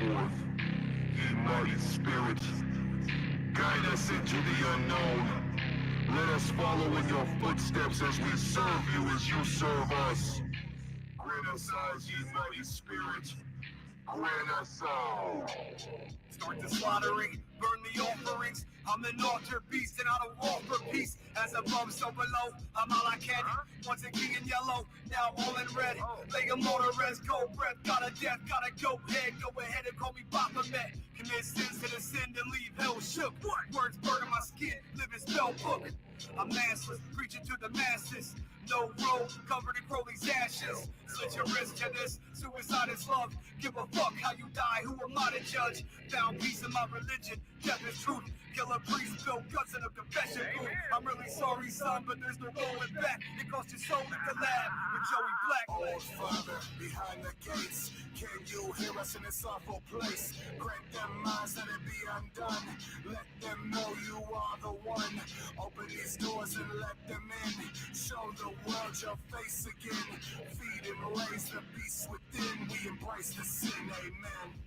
forth. Ye mighty spirits, guide us into the unknown. Let us follow in your footsteps as we serve you as you serve us. Grant us eyes, ye mighty spirits. Grant us all. Start the slaughtering, burn the offerings. I'm an altar beast and I don't walk for peace. As above, so below, I'm all I can. Once a king in yellow, now all in red. Lay a motor rest, cold breath, got a death, gotta go ahead and call me Baphomet. Commit sins to the sin to leave hell shook. Words burning my skin, living spell book. I'm massless, preaching to the masses. No road, covered in Crowley's ashes. Slit your wrist to this, suicide is love. Give a fuck how you die, who am I to judge? Found peace in my religion, death is truth. Killer priest, built guts in a confession booth. I'm really sorry, son, but there's no going back. It cost your soul to collab with Joey Black. Oh, Father, behind the gates, can you hear us in this awful place? Grant them minds that it be undone. Let them know you are the one. Open these doors and let them in. Show the world your face again. Feed and raise the beast within. We embrace the sin, amen.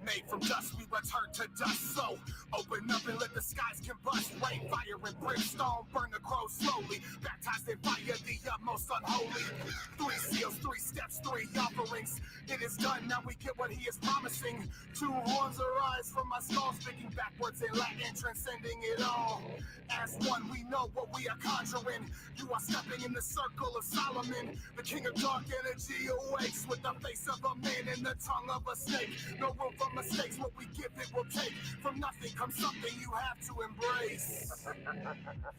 Made from dust, we return to dust. So open up and let the skies combust. Rain, fire, and brimstone burn the crow slowly. Baptized in fire, the utmost unholy. 3 seals, 3 steps, 3 offerings. It is done, now we get what he is promising. 2 horns arise from my skull, speaking backwards in Latin, transcending it all. As one, we know what we are conjuring. You are stepping in the circle of Solomon. The king of dark energy awakes with the face of a man and the tongue of a snake. No room for mistakes, what we give it will take. From nothing comes something you have to embrace.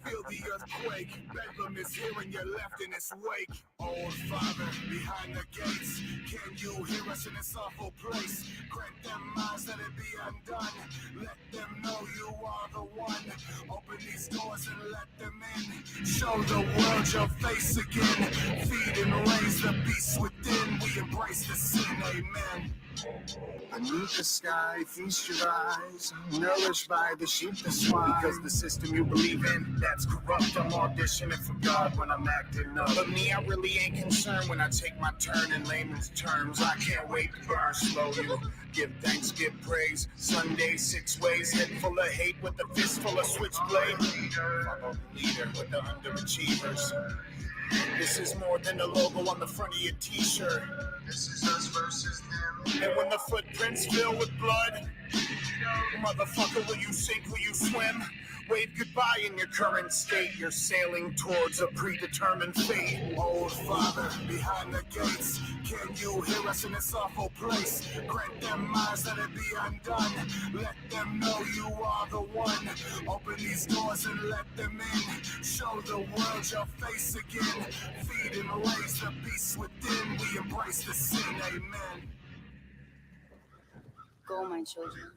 Feel the earthquake, Bedlam is here and you're left in its wake. Old Father, behind the gates, can you hear us in this awful place? Grant them minds that it be undone. Let them know you are the one. Open these doors and let them in. Show the world your face again. Feed and raise the beast within. We embrace the sin, amen. Beneath the sky, feast your eyes, nourished by the sheep, the swine. Because the system you believe in, that's corrupt. I'm auditioning for God when I'm acting up. But me, I really ain't concerned when I take my turn in layman's terms. I can't wait to burn slowly. Give thanks, give praise. Sunday 6 ways, head full of hate with a fist full of switchblade. Follow the leader with the underachievers. This is more than a logo on the front of your t-shirt. This is us versus them. And when the footprints fill with blood, motherfucker, will you sink, will you swim? Wave goodbye in your current state. You're sailing towards a predetermined fate. Old Father, behind the gates, can you hear us in this awful place? Grant them minds that it be undone. Let them know you are the one. Open these doors and let them in. Show the world your face again. Feed and raise the beast within. We embrace the sin, amen. Go, my children.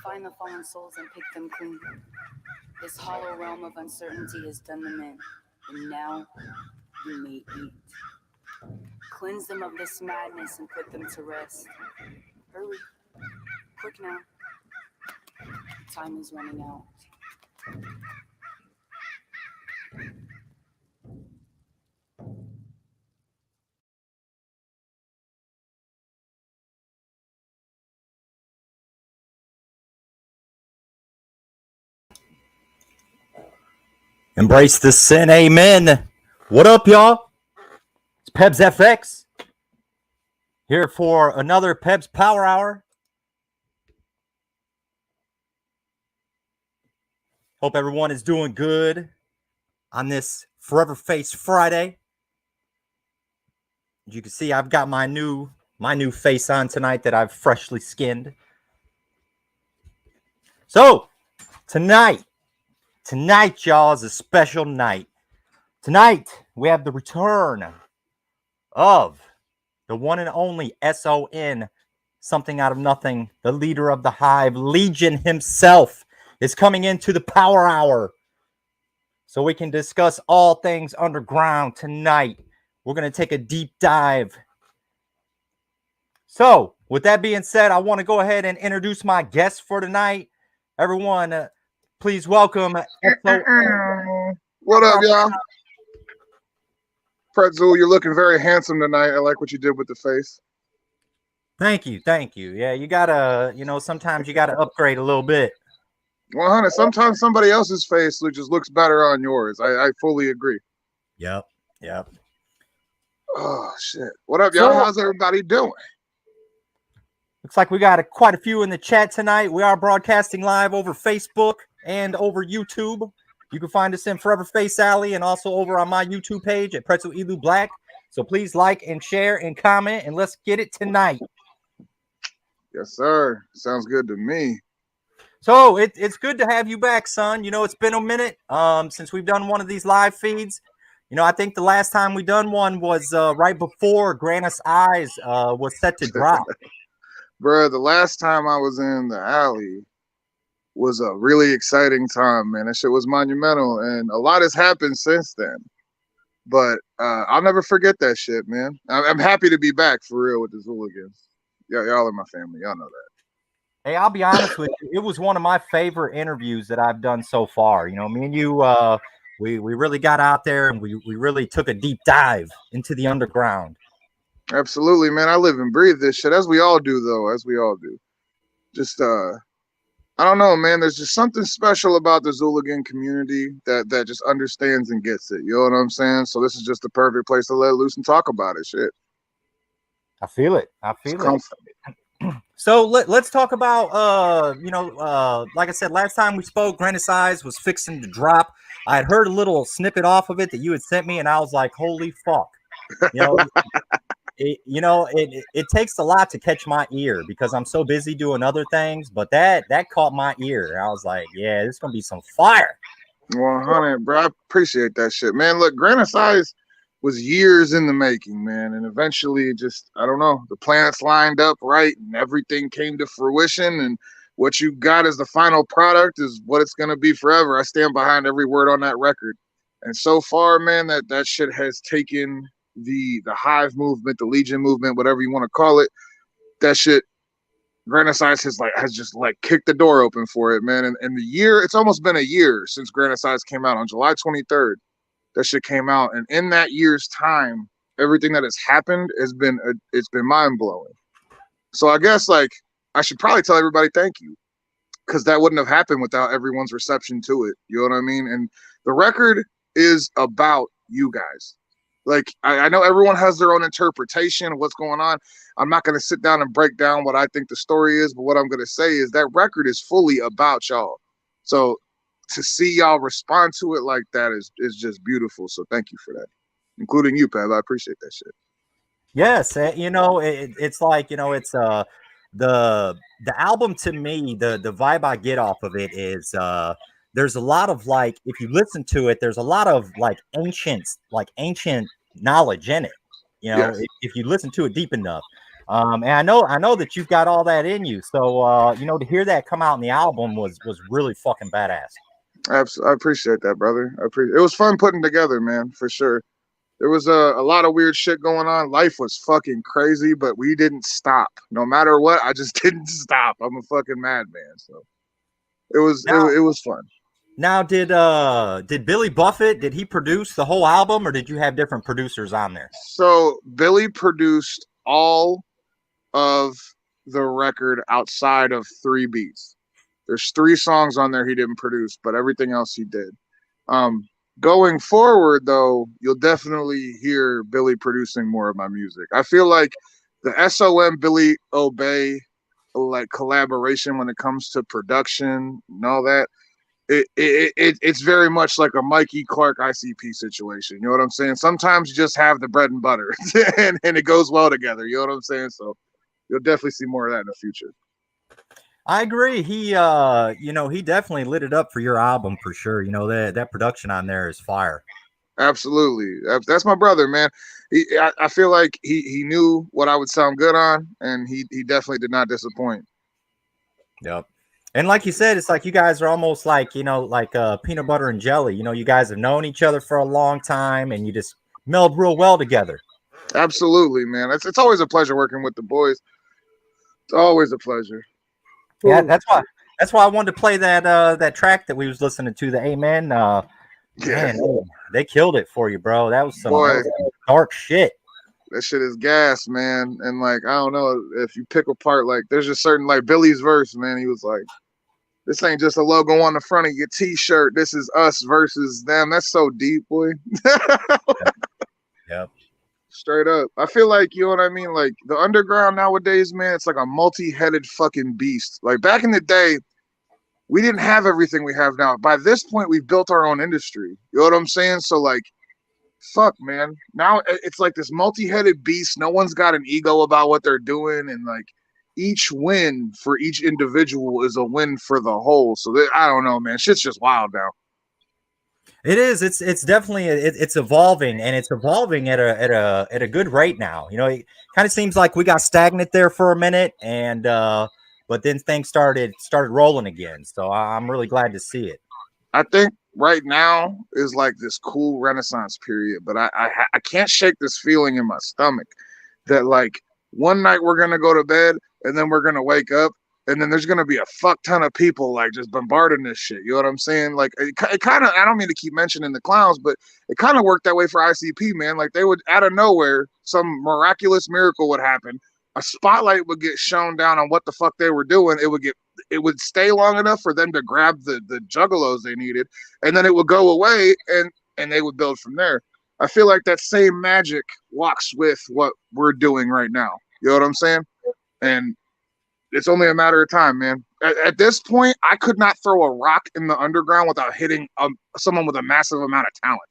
Find the fallen souls and pick them clean. This hollow realm of uncertainty has done them in, and now you may eat. Cleanse them of this madness and put them to rest. Hurry, quick now. Time is running out. Embrace the sin, amen. What up, y'all? It's Pebs FX here for another Pebs Power Hour. Hope everyone is doing good on this Forever Face Friday. As you can see, I've got my new face on tonight that I've freshly skinned. So, tonight, y'all, is a special night. Tonight, we have the return of the one and only S.O.N, something out of nothing. The leader of the Hive, Legion himself, is coming into the Power Hour. So we can discuss all things underground tonight. We're going to take a deep dive. So, with that being said, I want to go ahead and introduce my guest for tonight. Everyone, please welcome S.O.N. What up, y'all? Pretzel, you're looking very handsome tonight. I like what you did with the face. Thank you. Yeah, you gotta, sometimes you gotta upgrade a little bit. 100. Sometimes somebody else's face just looks better on yours. I fully agree. Yep. Oh shit! What up, y'all? So, How's everybody doing? looks like we got quite a few in the chat tonight. We are broadcasting live over Facebook and over YouTube. You can find us in Forever Face Alley and also over on my YouTube page at Pretzel Elu Black. So please like and share and comment, and let's get it tonight. Yes, sir. Sounds good to me. So it's good to have you back, son. It's been a minute since we've done one of these live feeds. I think the last time we done one was right before Grannis Eyes was set to drop. Bruh, the last time I was in the alley was a really exciting time, man. That shit was monumental, and a lot has happened since then. But I'll never forget that shit, man. I'm happy to be back for real with the Zooligans. Y'all are my family. Y'all know that. Hey, I'll be honest with you. It was one of my favorite interviews that I've done so far. Me and you, we really got out there and we really took a deep dive into the underground. Absolutely, man. I live and breathe this shit, as we all do, though. As we all do. Just, I don't know, man. There's just something special about the Zooligan community that just understands and gets it. You know what I'm saying? So this is just the perfect place to let loose and talk about it. Shit. I feel it. So let's talk about, like I said, last time we spoke, Grannis Eyes was fixing to drop. I had heard a little snippet off of it that you had sent me, and I was like, holy fuck. It takes a lot to catch my ear because I'm so busy doing other things, but that caught my ear. I was like, yeah, this is going to be some fire. 100, bro. I appreciate that shit, man. Look, Grannis Eyes was years in the making, man. And eventually I don't know, the planets lined up right and everything came to fruition. And what you got as the final product is what it's going to be forever. I stand behind every word on that record. And so far, man, that shit has taken the Hive movement, the Legion movement, whatever you want to call it. That shit, Grannis Eyes has just kicked the door open for it, man. And it's almost been a year since Grannis Eyes came out on July 23rd. That shit came out, and in that year's time, everything that has happened it's been mind blowing. So I guess I should probably tell everybody thank you, because that wouldn't have happened without everyone's reception to it. You know what I mean? And the record is about you guys. I know everyone has their own interpretation of what's going on. I'm not going to sit down and break down what I think the story is, but what I'm going to say is that record is fully about y'all. So to see y'all respond to it like that is just beautiful. So thank you for that, including you, Peb. I appreciate that shit. Yes, it's like it's the album to me. The vibe I get off of it is there's a lot of if you listen to it, there's a lot of ancient knowledge in it. Yes. If you listen to it deep enough. And I know that you've got all that in you. So to hear that come out in the album was really fucking badass. I appreciate that, brother. It was fun putting together, man, for sure. There was a lot of weird shit going on. Life was fucking crazy, but we didn't stop. No matter what, I just didn't stop. I'm a fucking madman. So it was fun. Now, did Billy Buffett, did he produce the whole album, or did you have different producers on there? So Billy produced all of the record outside of 3 beats. There's 3 songs on there he didn't produce, but everything else he did. Going forward, though, you'll definitely hear Billy producing more of my music. I feel like the S.O.N. Billy Obey collaboration when it comes to production and all that, it's very much like a Mikey Clark ICP situation. You know what I'm saying? Sometimes you just have the bread and butter and it goes well together. You know what I'm saying? So you'll definitely see more of that in the future. I agree. He he definitely lit it up for your album for sure. That production on there is fire. Absolutely. That's my brother, man. I feel like he knew what I would sound good on, and he definitely did not disappoint. Yep. And like you said, it's like you guys are almost like peanut butter and jelly. You guys have known each other for a long time, and you just meld real well together. Absolutely, man. It's always a pleasure working with the boys. It's always a pleasure. Yeah, that's why I wanted to play that track that we was listening to, the Amen. Man, they killed it for you, bro. That was some dark shit. That shit is gas, man. And like, I don't know if you pick apart, like, there's just certain, like Billy's verse, man. He was like, this ain't just a logo on the front of your t-shirt. This is us versus them. That's so deep, boy. Yep. Straight up. I feel like, you know what I mean? Like the underground nowadays, man, it's like a multi-headed fucking beast. Like back in the day, we didn't have everything we have now. By this point, we've built our own industry. You know what I'm saying? So like, fuck, man. Now it's like this multi-headed beast. No one's got an ego about what they're doing. And like each win for each individual is a win for the whole. So I don't know, man. Shit's just wild now. It is. It's definitely it's evolving, and it's evolving at a good rate now. You know, it kind of seems like we got stagnant there for a minute, and but then things started rolling again. So I'm really glad to see it. I think right now is like this cool renaissance period, but I can't shake this feeling in my stomach that like one night we're gonna go to bed and then we're gonna wake up and then there's gonna be a fuck ton of people like just bombarding this shit. You know what I'm saying? Like it kind of, I don't mean to keep mentioning the clowns, but it kind of worked that way for ICP, man. Like they would out of nowhere, some miraculous miracle would happen. A spotlight would get shown down on what the fuck they were doing. It would stay long enough for them to grab the juggalos they needed, and then it would go away and they would build from there. I feel like that same magic walks with what we're doing right now. You know what I'm saying? And it's only a matter of time, man. At this point, I could not throw a rock in the underground without hitting someone with a massive amount of talent.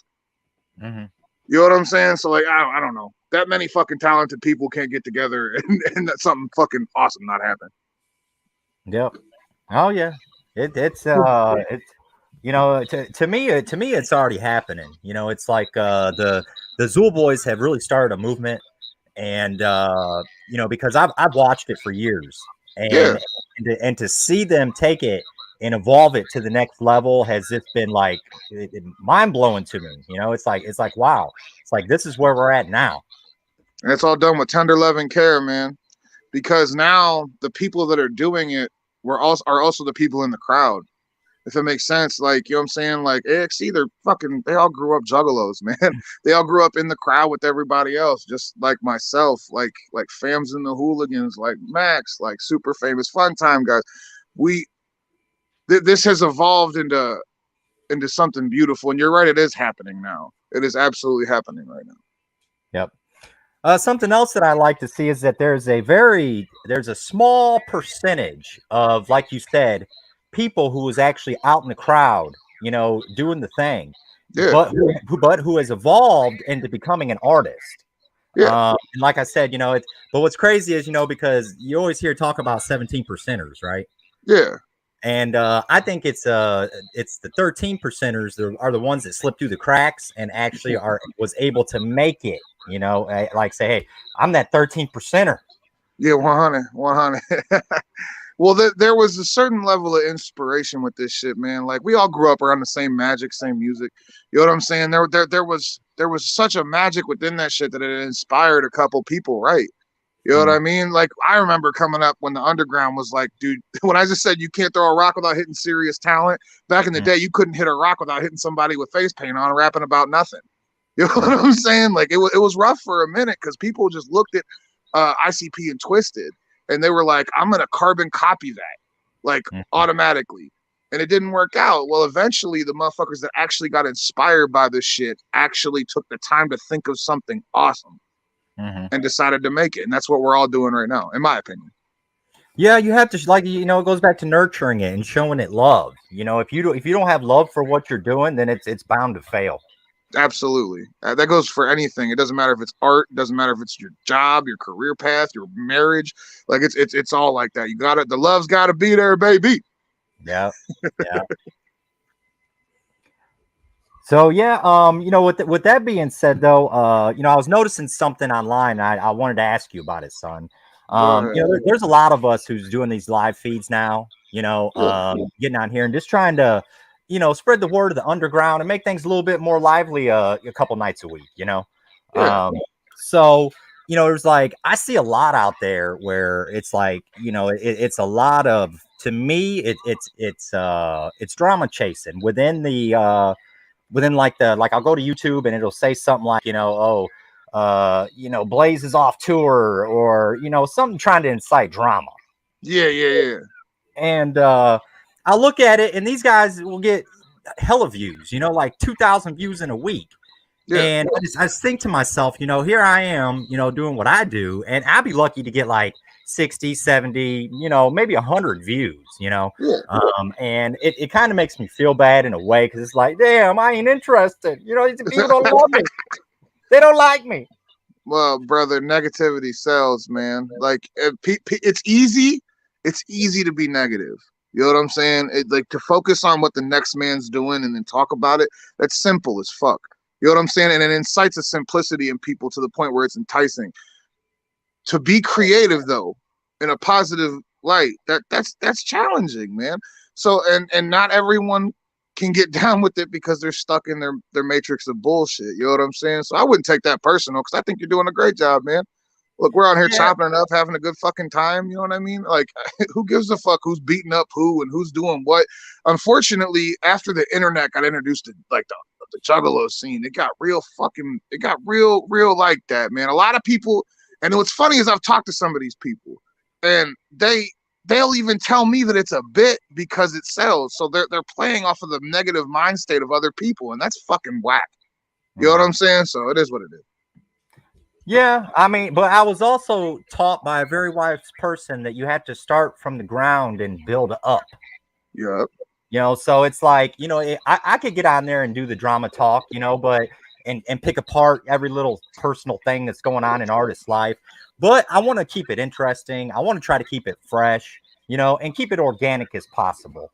Mm-hmm. You know what I'm saying? So like, I don't know. That many fucking talented people can't get together and that's something fucking awesome not happen. Yep. Oh yeah. It's you know, to me it's already happening. You know, it's like the Zool Boys have really started a movement, and you know, because I've watched it for years, and to see them take it and evolve it to the next level has just been like mind blowing to me. You know, it's like wow, it's like this is where we're at now. And it's all done with tender love and care, man. Because now the people that are doing it are also the people in the crowd. If it makes sense, like, you know what I'm saying? Like AXC, they all grew up juggalos, man. They all grew up in the crowd with everybody else, just like myself, like Fams and the Hooligans, like Max, like super famous Fun Time guys. This has evolved into something beautiful. And you're right, it is happening now. It is absolutely happening right now. Yep. Something else that I like to see is that there's a small percentage of, like you said, people who is actually out in the crowd, you know, doing the thing, but who has evolved into becoming an artist. And like I said, you know, but what's crazy is, you know, because you always hear talk about 17 percenters, right? Yeah. And I think it's the 13 percenters are the ones that slip through the cracks and actually was able to make it. You know, like say, hey, I'm that 13 percenter. Yeah, 100. Well, there was a certain level of inspiration with this shit, man. Like we all grew up around the same magic, same music. You know what I'm saying? There was such a magic within that shit that it inspired a couple people, right? You know what I mean? Like I remember coming up when the underground was like, dude, when I just said you can't throw a rock without hitting serious talent. Back in the day, you couldn't hit a rock without hitting somebody with face paint on, rapping about nothing. You know what I'm saying? Like it was rough for a minute because people just looked at ICP and Twisted, and they were like, I'm gonna carbon copy that, like automatically. And it didn't work out. Well, eventually the motherfuckers that actually got inspired by this shit actually took the time to think of something awesome and decided to make it. And that's what we're all doing right now, in my opinion. Yeah, you have to, like, you know, it goes back to nurturing it and showing it love. You know, if you don't have love for what you're doing, then it's bound to fail. Absolutely. That goes for anything. It doesn't matter if it's art, it doesn't matter if it's your job, your career path, your marriage. Like it's all like that. The love's gotta be there, baby. Yeah. Yeah. So yeah, you know, with that being said though, you know, I was noticing something online. I wanted to ask you about it, son. You know, there's a lot of us who's doing these live feeds now, you know, getting on here and just trying to, you know, spread the word of the underground and make things a little bit more lively a couple nights a week, you know. So, you know, there's like, I see a lot out there where it's like, you know, it's a lot of, to me, it's drama chasing within like I'll go to YouTube and it'll say something like, you know, Blaze is off tour, or something trying to incite drama. Yeah. And I look at it, and these guys will get hella views, like 2,000 views in a week. Yeah. And I just think to myself, here I am, doing what I do, and I'd be lucky to get like 60, 70, maybe 100 views, Yeah. And it kind of makes me feel bad in a way, because it's like, damn, I ain't interested. People don't love me. They don't like me. Well, brother, negativity sells, man. Like, it's easy. It's easy to be negative. You know what I'm saying? Like, to focus on what the next man's doing and then talk about it, that's simple as fuck. You know what I'm saying? And it incites a simplicity in people to the point where it's enticing. To be creative, though, in a positive light, that's challenging, man. So, and not everyone can get down with it because they're stuck in their matrix of bullshit. You know what I'm saying? So I wouldn't take that personal, because I think you're doing a great job, man. Look, we're out here chopping it up, having a good fucking time. You know what I mean? Like, who gives a fuck who's beating up who and who's doing what? Unfortunately, after the internet got introduced to like the juggalo scene, it got real like that, man. A lot of people, and what's funny is I've talked to some of these people, and they'll even tell me that it's a bit because it sells. So they're playing off of the negative mind state of other people, and that's fucking whack. You know what I'm saying? So it is what it is. Yeah, I mean, but I was also taught by a very wise person that you have to start from the ground and build up. Yep. So it's like, I could get on there and do the drama talk, but and pick apart every little personal thing that's going on in artist life. But I want to keep it interesting. I want to try to keep it fresh, and keep it organic as possible.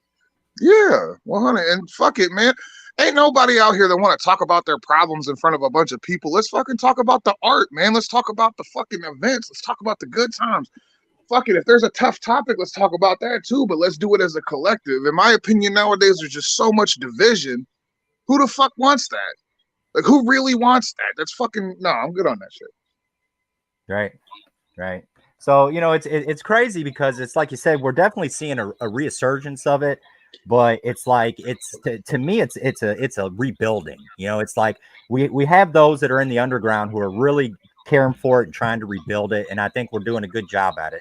Yeah, 100. And fuck it, man. Ain't nobody out here that want to talk about their problems in front of a bunch of people. Let's fucking talk about the art, man. Let's talk about the fucking events. Let's talk about the good times. Fuck it. If there's a tough topic, let's talk about that too. But let's do it as a collective. In my opinion, nowadays there's just so much division. Who the fuck wants that? Like, who really wants that? That's fucking no. I'm good on that shit. Right. So it's crazy, because it's like you said, we're definitely seeing a resurgence of it. But it's like, to me, it's a rebuilding. It's like we have those that are in the underground who are really caring for it and trying to rebuild it, and I think we're doing a good job at it.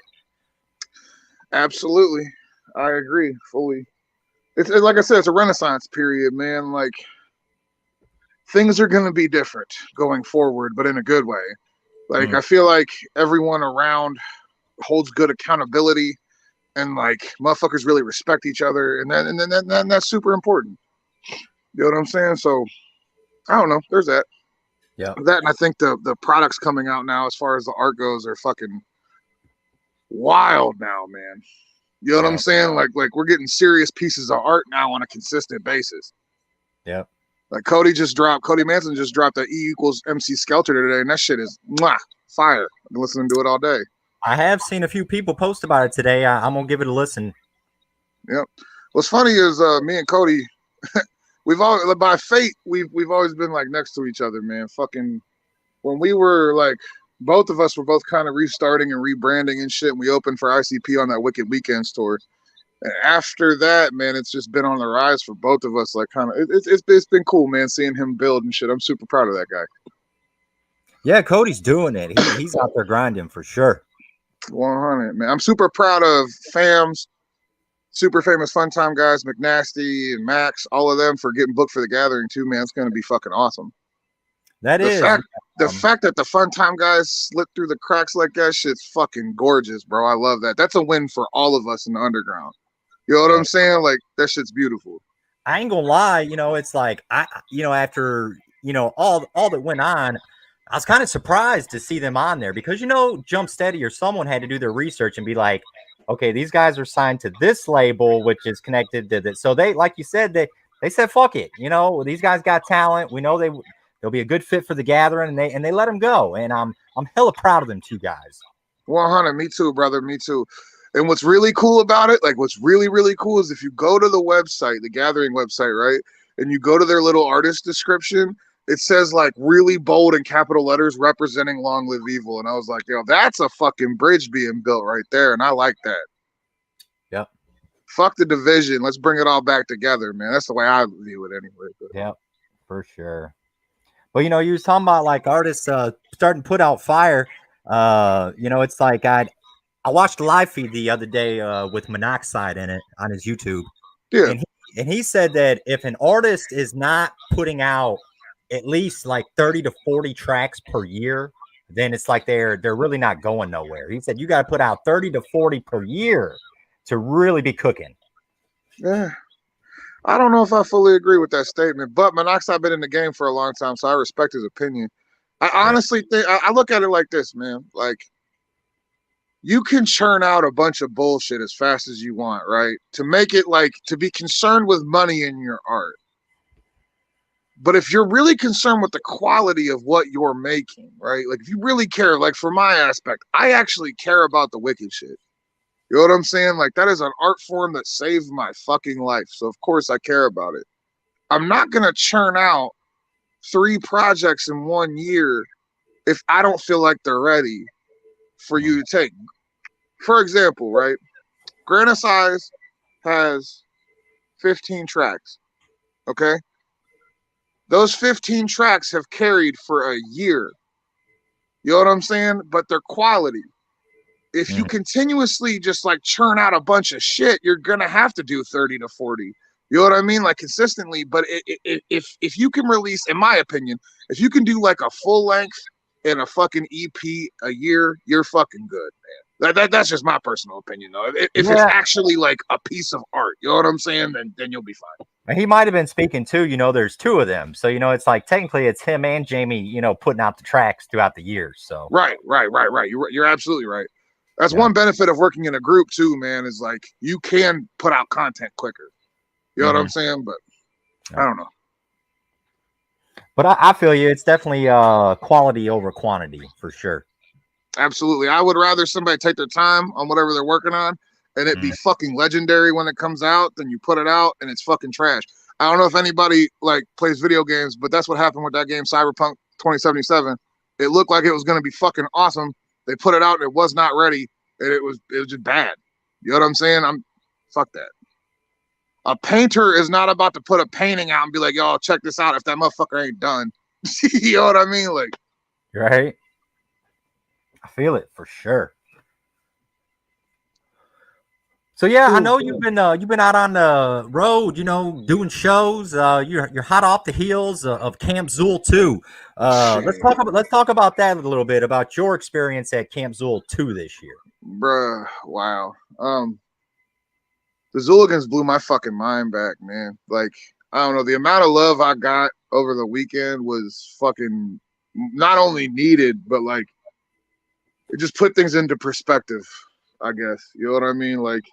Absolutely, I agree fully. It's like I said, it's a renaissance period, man. Like, things are gonna be different going forward, but in a good way. Like, I feel like everyone around holds good accountability. And like, motherfuckers really respect each other, and that's super important. You know what I'm saying? So I don't know. There's that. Yeah. That, and I think the products coming out now, as far as the art goes, are fucking wild now, man. You know what I'm saying? Like we're getting serious pieces of art now on a consistent basis. Yeah. Like Cody Manson just dropped that E=MC Skelter today, and that shit is fire. I've been listening to it all day. I have seen a few people post about it today. I'm gonna give it a listen. Yep. What's funny is me and Cody, we've all by fate we've always been like next to each other, man. Fucking when we were like, both of us were both kind of restarting and rebranding and shit. And we opened for ICP on that Wicked Weekends tour. And after that, man, it's just been on the rise for both of us. Like, kind of, it's been cool, man, seeing him build and shit. I'm super proud of that guy. Yeah, Cody's doing it. He's out there grinding for sure. 100, man. I'm super proud of Fams, super famous Fun Time guys, McNasty and Max, all of them for getting booked for the gathering too, man. It's going to be fucking awesome. The fact that the Fun Time guys slipped through the cracks like that, shit's fucking gorgeous, bro. I love that. That's a win for all of us in the underground. You know what I'm saying? Like, that shit's beautiful. I ain't gonna lie, it's like after all that went on, I was kind of surprised to see them on there, because Jump Steady or someone had to do their research and be like, okay, these guys are signed to this label, which is connected to this. So they, like you said, they said, fuck it, these guys got talent. We know they'll be a good fit for the gathering, and they let them go. And I'm hella proud of them two guys. 100, me too, brother, me too. And what's really cool about it, like what's really, really cool is if you go to the website, the gathering website, right, and you go to their little artist description, it says like really bold in capital letters, representing Long Live Evil. And I was like, yo, that's a fucking bridge being built right there. And I like that. Yep. Fuck the division. Let's bring it all back together, man. That's the way I view it anyway. Yep, for sure. Well, you was talking about like artists starting to put out fire. It's like I watched a live feed the other day with Monoxide in it on his YouTube, Yeah. and he said that if an artist is not putting out at least like 30 to 40 tracks per year, then it's like they're really not going nowhere. He said you got to put out 30 to 40 per year to really be cooking. Yeah. I don't know if I fully agree with that statement, but Monoxide been in the game for a long time, so I respect his opinion. I honestly think I look at it like this, man. Like, you can churn out a bunch of bullshit as fast as you want, right? To make it like to be concerned with money in your art. But if you're really concerned with the quality of what you're making, right? Like if you really care, like for my aspect, I actually care about the wicked shit. You know what I'm saying? Like that is an art form that saved my fucking life. So of course I care about it. I'm not gonna churn out 3 projects in 1 year if I don't feel like they're ready for you to take. For example, right? Granite Size has 15 tracks. Okay? Those 15 tracks have carried for a year. You know what I'm saying? But they're quality. If you continuously just like churn out a bunch of shit, you're gonna have to do 30 to 40. You know what I mean? Like consistently. But if you can release, in my opinion, if you can do like a full length and a fucking EP a year, you're fucking good, man. That's just my personal opinion, though. If it's actually like a piece of art, you know what I'm saying? Then you'll be fine. And he might have been speaking too. There's 2 of them, so it's like technically it's him and Jamie, putting out the tracks throughout the years. So right. You're absolutely right. That's one benefit of working in a group too, man. Is like you can put out content quicker. You know what I'm saying? But I don't know. But I feel you. It's definitely quality over quantity for sure. Absolutely. I would rather somebody take their time on whatever they're working on and it be fucking legendary when it comes out than you put it out and it's fucking trash. I don't know if anybody like plays video games, but that's what happened with that game Cyberpunk 2077. It looked like it was going to be fucking awesome. They put it out and it was not ready and it was just bad. You know what I'm saying? Fuck that. A painter is not about to put a painting out and be like, yo, check this out if that motherfucker ain't done. You know what I mean? Like, right. I feel it for sure. So yeah, I know you've been out on the road, doing shows. You're hot off the heels of Camp Zool 2. Let's talk about that a little bit, about your experience at Camp Zool 2 this year. Bruh, wow. The Zooligans blew my fucking mind back, man. Like, I don't know, the amount of love I got over the weekend was fucking not only needed, but like it just put things into perspective, I guess. You know what I mean? Like,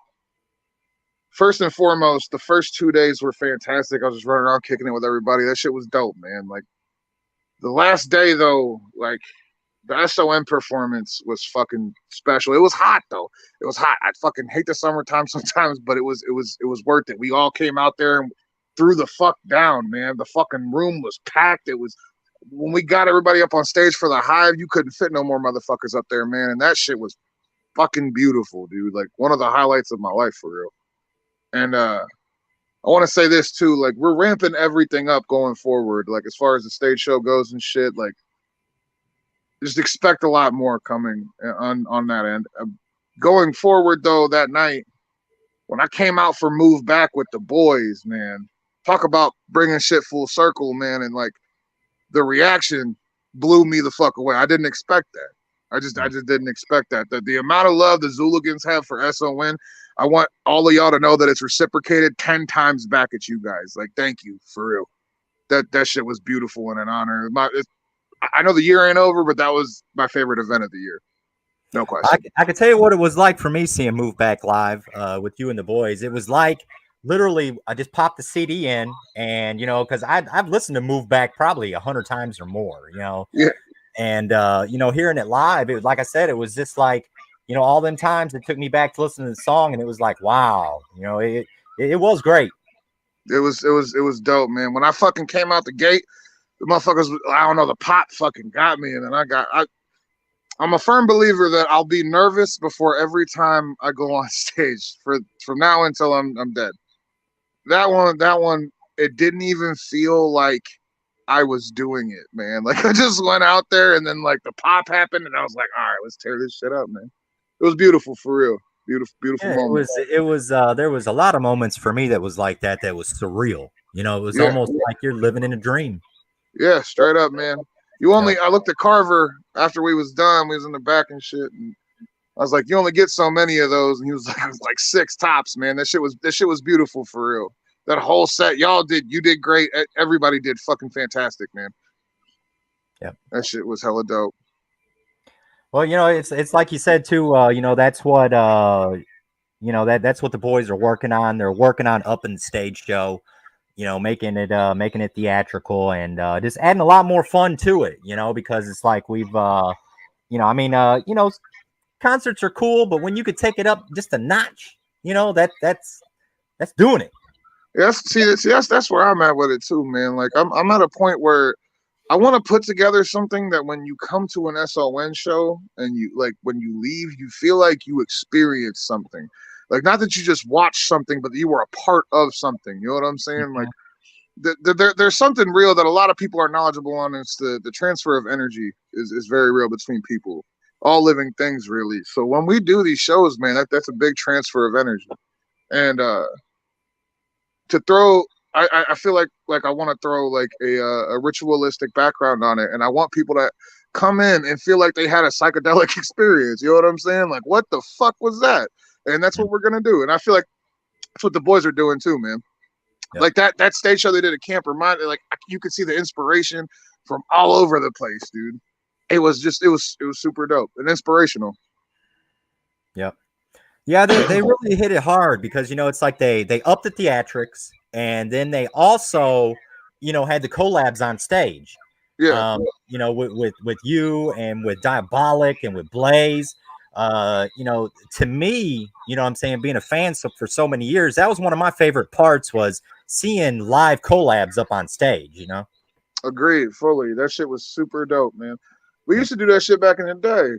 first and foremost, the first 2 days were fantastic. I was just running around kicking it with everybody. That shit was dope, man. Like, the last day, though, like, the S.O.N performance was fucking special. It was hot, though. It was hot. I fucking hate the summertime sometimes, but it was worth it. We all came out there and threw the fuck down, man. The fucking room was packed. It was when we got everybody up on stage for the Hive, you couldn't fit no more motherfuckers up there, man. And that shit was fucking beautiful, dude. Like one of the highlights of my life, for real. And I want to say this too, like we're ramping everything up going forward. Like as far as the stage show goes and shit, like just expect a lot more coming on that end. Going forward though, that night when I came out for Move Back with the boys, man, talk about bringing shit full circle, man, and like the reaction blew me the fuck away. I didn't expect that. I just didn't expect that. The amount of love the Zooligans have for S.O.N, I want all of y'all to know that it's reciprocated 10 times back at you guys. Like, thank you, for real. That shit was beautiful and an honor. I know the year ain't over, but that was my favorite event of the year. No question. I can tell you what it was like for me seeing Move Back live with you and the boys. It was like literally I just popped the CD in and, because I've listened to Move Back probably 100 times or more, Yeah. And, hearing it live, it was like I said, it was just like, all them times it took me back to listen to the song and it was like, wow, it was great. It was dope, man. When I fucking came out the gate, the motherfuckers, I don't know, the pop fucking got me. And then I'm a firm believer that I'll be nervous before every time I go on stage from now until I'm dead. That one, it didn't even feel like I was doing it, man. Like I just went out there and then like the pop happened and I was like, all right, let's tear this shit up, man. It was beautiful for real. Beautiful, beautiful Yeah, moment. it was there was a lot of moments for me that was like that was surreal. You know, it was Yeah, almost like you're living in a dream. yeah, straight up, man. You Yep. only I looked at Carver after we was done. We was in the back and shit, and I was like, you only get so many of those, and he was like, it was like 6 tops, man. That shit was beautiful for real. That whole set, you did great. Everybody did fucking fantastic, man. Yep. That shit was hella dope. Well, you know, it's like you said too. You know, that's what you know that's what the boys are working on. They're working on up in the stage show. You know, making it theatrical and just adding a lot more fun to it. You know, because it's like we've you know, I mean, you know, concerts are cool, but when you could take it up just a notch, you know, that's doing it. Yeah, that's where I'm at with it too, man. Like I'm at a point where I want to put together something that when you come to an S.O.N show and you like when you leave, you feel like you experience something. Like not that you just watch something, but that you were a part of something. You know what I'm saying? Like there's something real that a lot of people are knowledgeable on. It's the transfer of energy is very real between people, all living things really. So when we do these shows, man, that's a big transfer of energy. And to throw I feel like I want to throw like a ritualistic background on it, and I want people to come in and feel like they had a psychedelic experience. You know what I'm saying? Like, what the fuck was that? And that's what we're gonna do. And I feel like that's what the boys are doing too, man. Yep. Like that stage show they did at camp reminded, like you could see the inspiration from all over the place, dude. It was super dope and inspirational. Yep. Yeah, they really hit it hard because you know it's like they upped the theatrics and then they also you know had the collabs on stage. Yeah, You know with you and with Diabolic and with Blaze. You know, to me, you know what I'm saying, being a fan for so many years, that was one of my favorite parts was seeing live collabs up on stage, you know. agreed fully. That shit was super dope, man. We Yep. used to do that shit back in the day.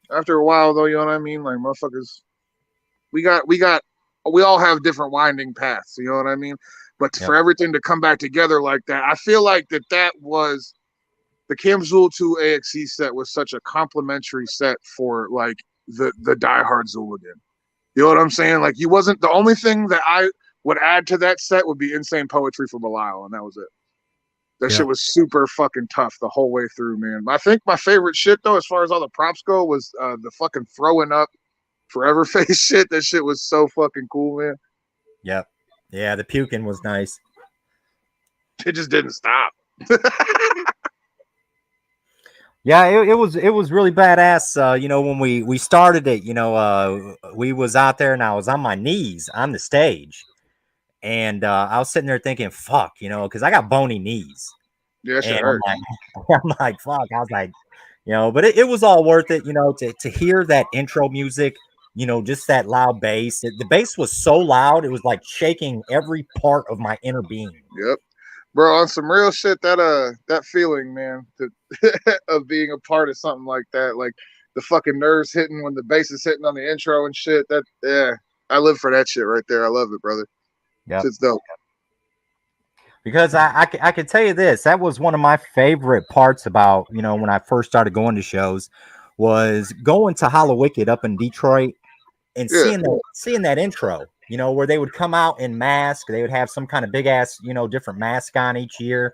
After a while, though, you know what I mean? Like motherfuckers, we all have different winding paths. You know what I mean? But Yep. for everything to come back together like that, I feel like that was the Cam Zool 2 AXE set was such a complimentary set for like the diehard Zooligan. You know what I'm saying? Like, you wasn't the only thing that I would add to that set would be Insane Poetry for Belial, and that was it. That shit Yep. was super fucking tough the whole way through, man. I think my favorite shit though, as far as all the props go, was the fucking throwing up forever face shit. That shit was so fucking cool, man. Yep. Yeah, the puking was nice. It just didn't stop. Yeah, it was really badass. You know, when we started it, you know, we was out there and I was on my knees on the stage, and I was sitting there thinking, "Fuck," you know, because I got bony knees, Yeah, that shit and hurt. I'm like, "Fuck," I was like, you know, but it was all worth it, you know, to hear that intro music, you know, just that loud bass. The bass was so loud, it was like shaking every part of my inner being. Yep. Bro, on some real shit, that feeling, man, of being a part of something like that, like the fucking nerves hitting when the bass is hitting on the intro and shit. That yeah, I live for that shit right there. I love it, brother. Yep. Shit's dope. Because I can tell you this, that was one of my favorite parts about, you know, when I first started going to shows was going to Hollow Wicked up in Detroit and Yeah, seeing that intro, you know, where they would come out in mask, they would have some kind of big ass, you know, different mask on each year.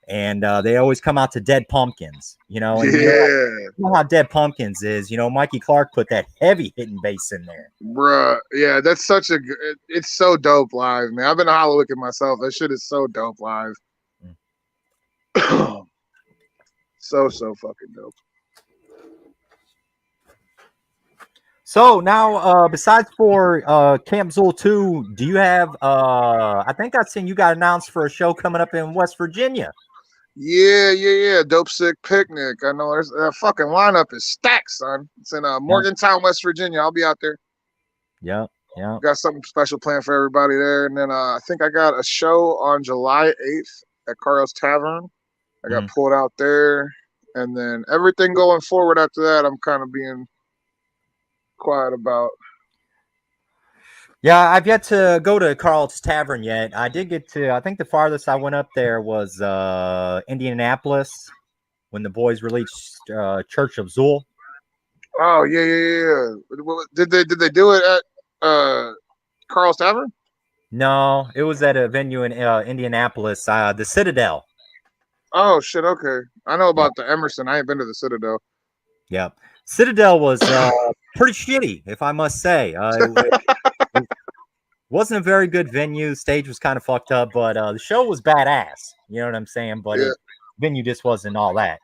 And they always come out to Dead Pumpkins, you know, and yeah, you know how Dead Pumpkins is, you know, Mikey Clark put that heavy hitting bass in there. bruh. Yeah, that's such a. It's so dope live, man. I've been to Hollow Wicked myself. That shit is so dope live. So fucking dope. So now, besides for Camp Zool 2, do you have? I think I've seen you got announced for a show coming up in West Virginia. Yeah. Dope Sick Picnic. I know there's that fucking lineup is stacked, son. It's in Morgantown, West Virginia. I'll be out there. Yeah. Got something special planned for everybody there. And then I think I got a show on July 8th at Carl's Tavern. I got pulled out there. And then everything going forward after that, I'm kind of being quiet about. Yeah, I've yet to go to Carl's Tavern yet. I did get to. I think the farthest I went up there was Indianapolis when the boys released Church of Zool. Oh yeah. Did they do it at Carl's Tavern? No, it was at a venue in Indianapolis, the Citadel. Oh shit. Okay, I know Yep. about the Emerson. I ain't been to the Citadel. Yep. Citadel was pretty shitty, if I must say. It wasn't a very good venue. Stage was kind of fucked up, but the show was badass. You know what I'm saying? But Yeah. venue just wasn't all that.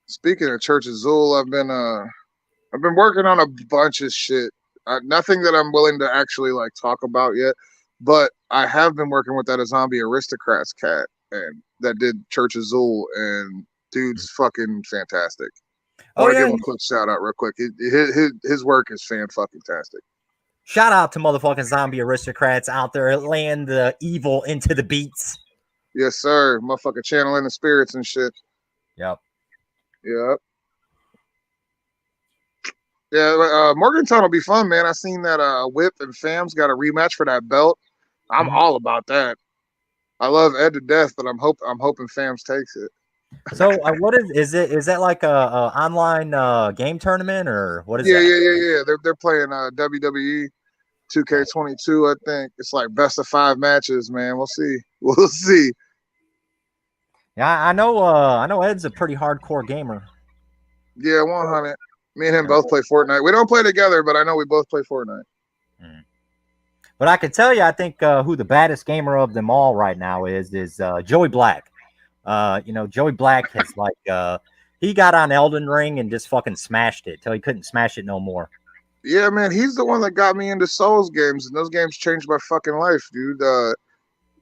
Speaking of Church of Zool, I've been working on a bunch of shit. Nothing that I'm willing to actually like talk about yet, but I have been working with that Zombie Aristocrats cat and that did Church of Zool, and dude's fucking fantastic. I Oh want to yeah. give him a quick shout out real quick. His work is fucking tastic. Shout out to motherfucking Zombie Aristocrats out there laying the evil into the beats. Yes, sir. Motherfucker channeling the spirits and shit. Yep. Yep. Yeah, Morgantown will be fun, man. I seen that Whip and Fam's got a rematch for that belt. I'm all about that. I love Ed to death, but I'm hoping Fam's takes it. So what is it? Is that like a online game tournament or what is that? Yeah. They're playing WWE 2K22. I think it's like best of 5 matches, man. We'll see. We'll see. Yeah, I know Ed's a pretty hardcore gamer. Yeah, 100. Me and him both play Fortnite. We don't play together, but I know we both play Fortnite. But I can tell you, I think who the baddest gamer of them all right now is Joey Black. Joey Black has he got on Elden Ring and just fucking smashed it till he couldn't smash it no more. Yeah, man, he's the one that got me into Souls games, and those games changed my fucking life, dude.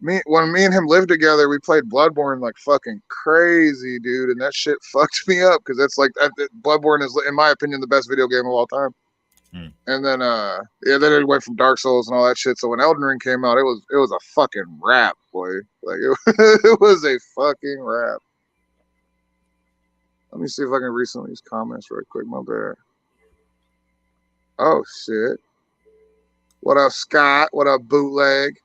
When me and him lived together, we played Bloodborne like fucking crazy, dude, and that shit fucked me up because that's like Bloodborne is, in my opinion, the best video game of all time. And then then it went from Dark Souls and all that shit. So when Elden Ring came out, it was a fucking rap, boy. Like it was a fucking rap. Let me see if I can read some of these comments real quick. My bad. Oh shit. What up, Scott? What up, Bootleg?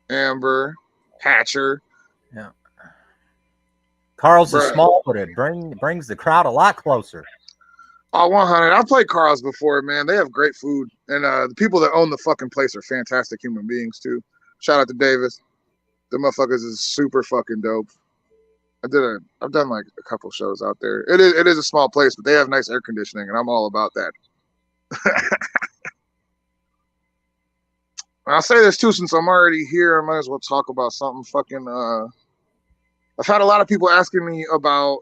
Amber, Hatcher. Yeah. Carl's is small, but it brings the crowd a lot closer. Oh, 100. I've played Carl's before, man. They have great food. And the people that own the fucking place are fantastic human beings, too. Shout out to Davis. The motherfuckers is super fucking dope. I've done like a couple shows out there. It is a small place, but they have nice air conditioning, and I'm all about that. I'll say this, too, since I'm already here, I might as well talk about something fucking... I've had a lot of people asking me about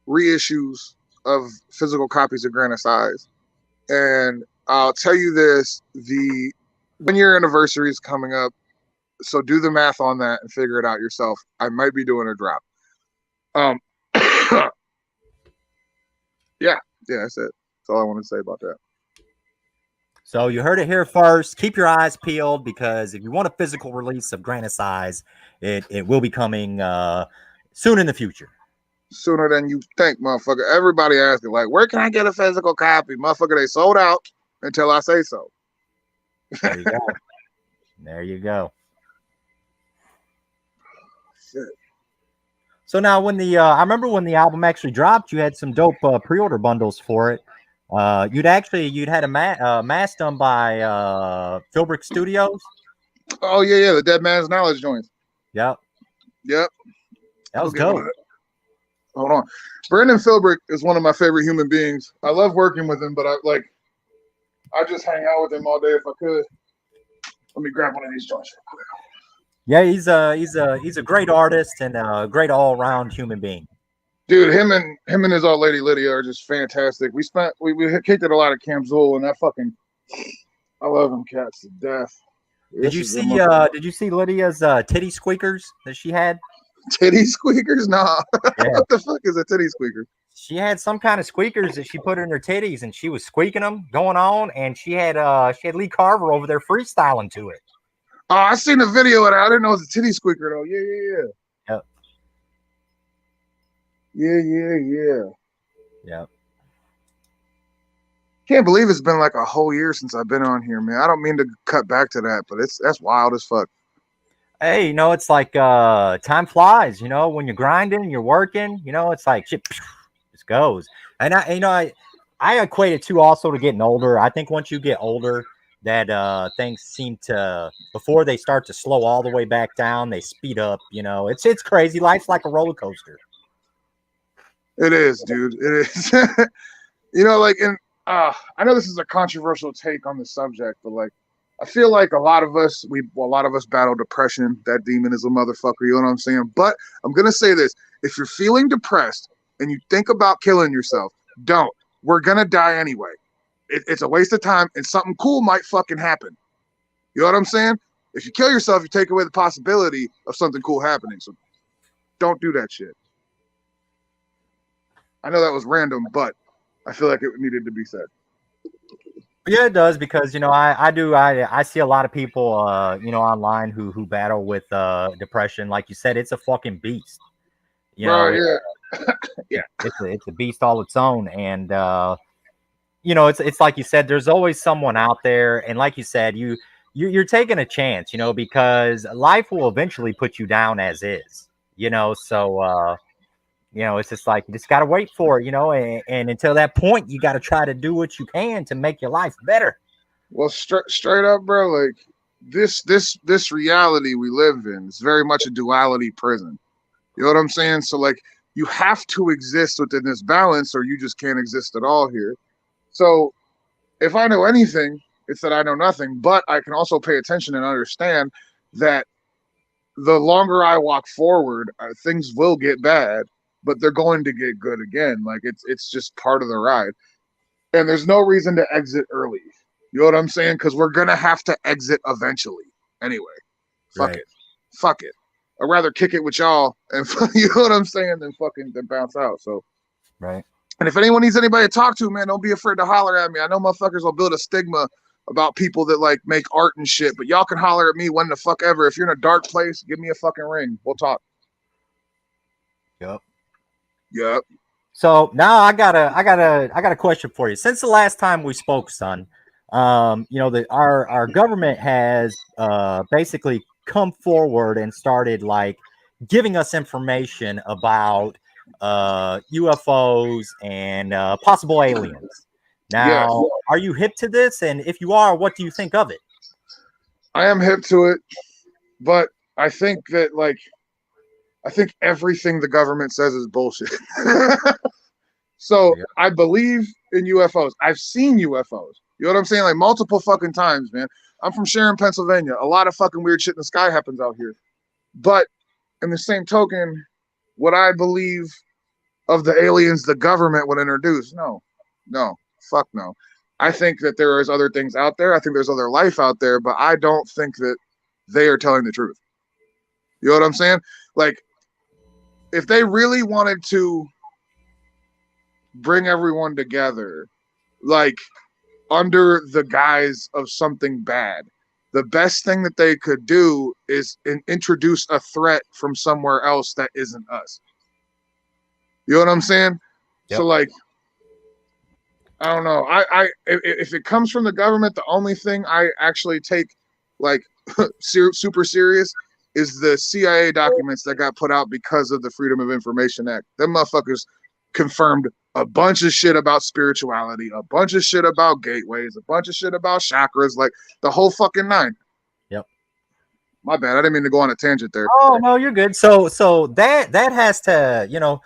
reissues of physical copies of Granite Size. And I'll tell you this, the 1-year anniversary is coming up, so do the math on that and figure it out yourself. I might be doing a drop. Yeah, that's it. That's all I want to say about that. So you heard it here first. Keep your eyes peeled because if you want a physical release of Granite Size, it will be coming soon in the future. Sooner than you think, motherfucker. Everybody asking, like, where can I get a physical copy? Motherfucker, they sold out until I say so. There you go. There you go. Shit. So now when I remember when the album actually dropped, you had some dope pre-order bundles for it. You'd had a mask done by Philbrick Studios. Oh, yeah, the Dead Man's Knowledge joints. Yep. That was dope. Hold on. Brandon Philbrick is one of my favorite human beings. I love working with him, but I just hang out with him all day if I could. Let me grab one of these joints real quick. Yeah, he's a great artist and a great all-around human being. Dude, him and his old lady Lydia are just fantastic. We kicked it a lot at Camp Zool, and I love them cats to death. Did you see Lydia's titty squeakers that she had? Titty squeakers? Nah. Yeah. What the fuck is a titty squeaker? She had some kind of squeakers that she put in her titties, and she was squeaking them going on, and she had Lee Carver over there freestyling to it. Oh, I seen the video of that. I didn't know it was a titty squeaker though. Yeah. Yep. Yeah. Yep. Can't believe it's been like a whole year since I've been on here, man. I don't mean to cut back to that, but that's wild as fuck. Hey, it's like time flies, when you're grinding, you're working, it's like shit just goes. And I equate it too also to getting older. I think once you get older, that things seem to, before they start to slow all the way back down, they speed up, It's crazy. Life's like a roller coaster. It is, dude. It is. Like, and I know this is a controversial take on the subject, but like, I feel like a lot of us battle depression. That demon is a motherfucker. You know what I'm saying? But I'm gonna say this: if you're feeling depressed and you think about killing yourself, don't. We're gonna die anyway. It's a waste of time, and something cool might fucking happen. You know what I'm saying? If you kill yourself, you take away the possibility of something cool happening. So don't do that shit. I know that was random, but I feel like it needed to be said. Yeah, it does, because I see a lot of people online who battle with depression. Like you said, it's a fucking beast. Bro, yeah. Yeah. It's a beast all its own. And it's like you said, there's always someone out there, and like you said, you're taking a chance, because life will eventually put you down as is, so it's just like you just got to wait for it, and until that point, you got to try to do what you can to make your life better. Well, straight up, bro, like this reality we live in is very much a duality prison. You know what I'm saying? So like, you have to exist within this balance, or you just can't exist at all here. So if I know anything, it's that I know nothing, but I can also pay attention and understand that the longer I walk forward, things will get bad, but they're going to get good again. Like it's just part of the ride. And there's no reason to exit early. You know what I'm saying? Because we're going to have to exit eventually. Anyway, fuck Right. it. Fuck it. I'd rather kick it with y'all and you know what I'm saying than bounce out. So, Right. and if anyone needs anybody to talk to, man, don't be afraid to holler at me. I know motherfuckers will build a stigma about people that like make art and shit, but y'all can holler at me when the fuck ever. If you're in a dark place, give me a fucking ring. We'll talk. Yep. Yep. So now I got a question for you. Since the last time we spoke, son, our government has basically come forward and started like giving us information about UFOs and possible aliens. Now, Yes. are you hip to this? And if you are, what do you think of it? I am hip to it, but I think everything the government says is bullshit. So Yeah. I believe in UFOs. I've seen UFOs. You know what I'm saying? Like multiple fucking times, man. I'm from Sharon, Pennsylvania. A lot of fucking weird shit in the sky happens out here. But in the same token, what I believe of the aliens the government would introduce, no, fuck no. I think that there is other things out there. I think there's other life out there, but I don't think that they are telling the truth. You know what I'm saying? Like, if they really wanted to bring everyone together, like under the guise of something bad, the best thing that they could do is introduce a threat from somewhere else that isn't us. You know what I'm saying? Yep. So like, I don't know. If it comes from the government, the only thing I actually take like super serious is the CIA documents that got put out because of the Freedom of Information Act. Them motherfuckers confirmed a bunch of shit about spirituality, a bunch of shit about gateways, a bunch of shit about chakras, like the whole fucking nine. Yep. My bad. I didn't mean to go on a tangent there. Oh no, you're good. So that has to,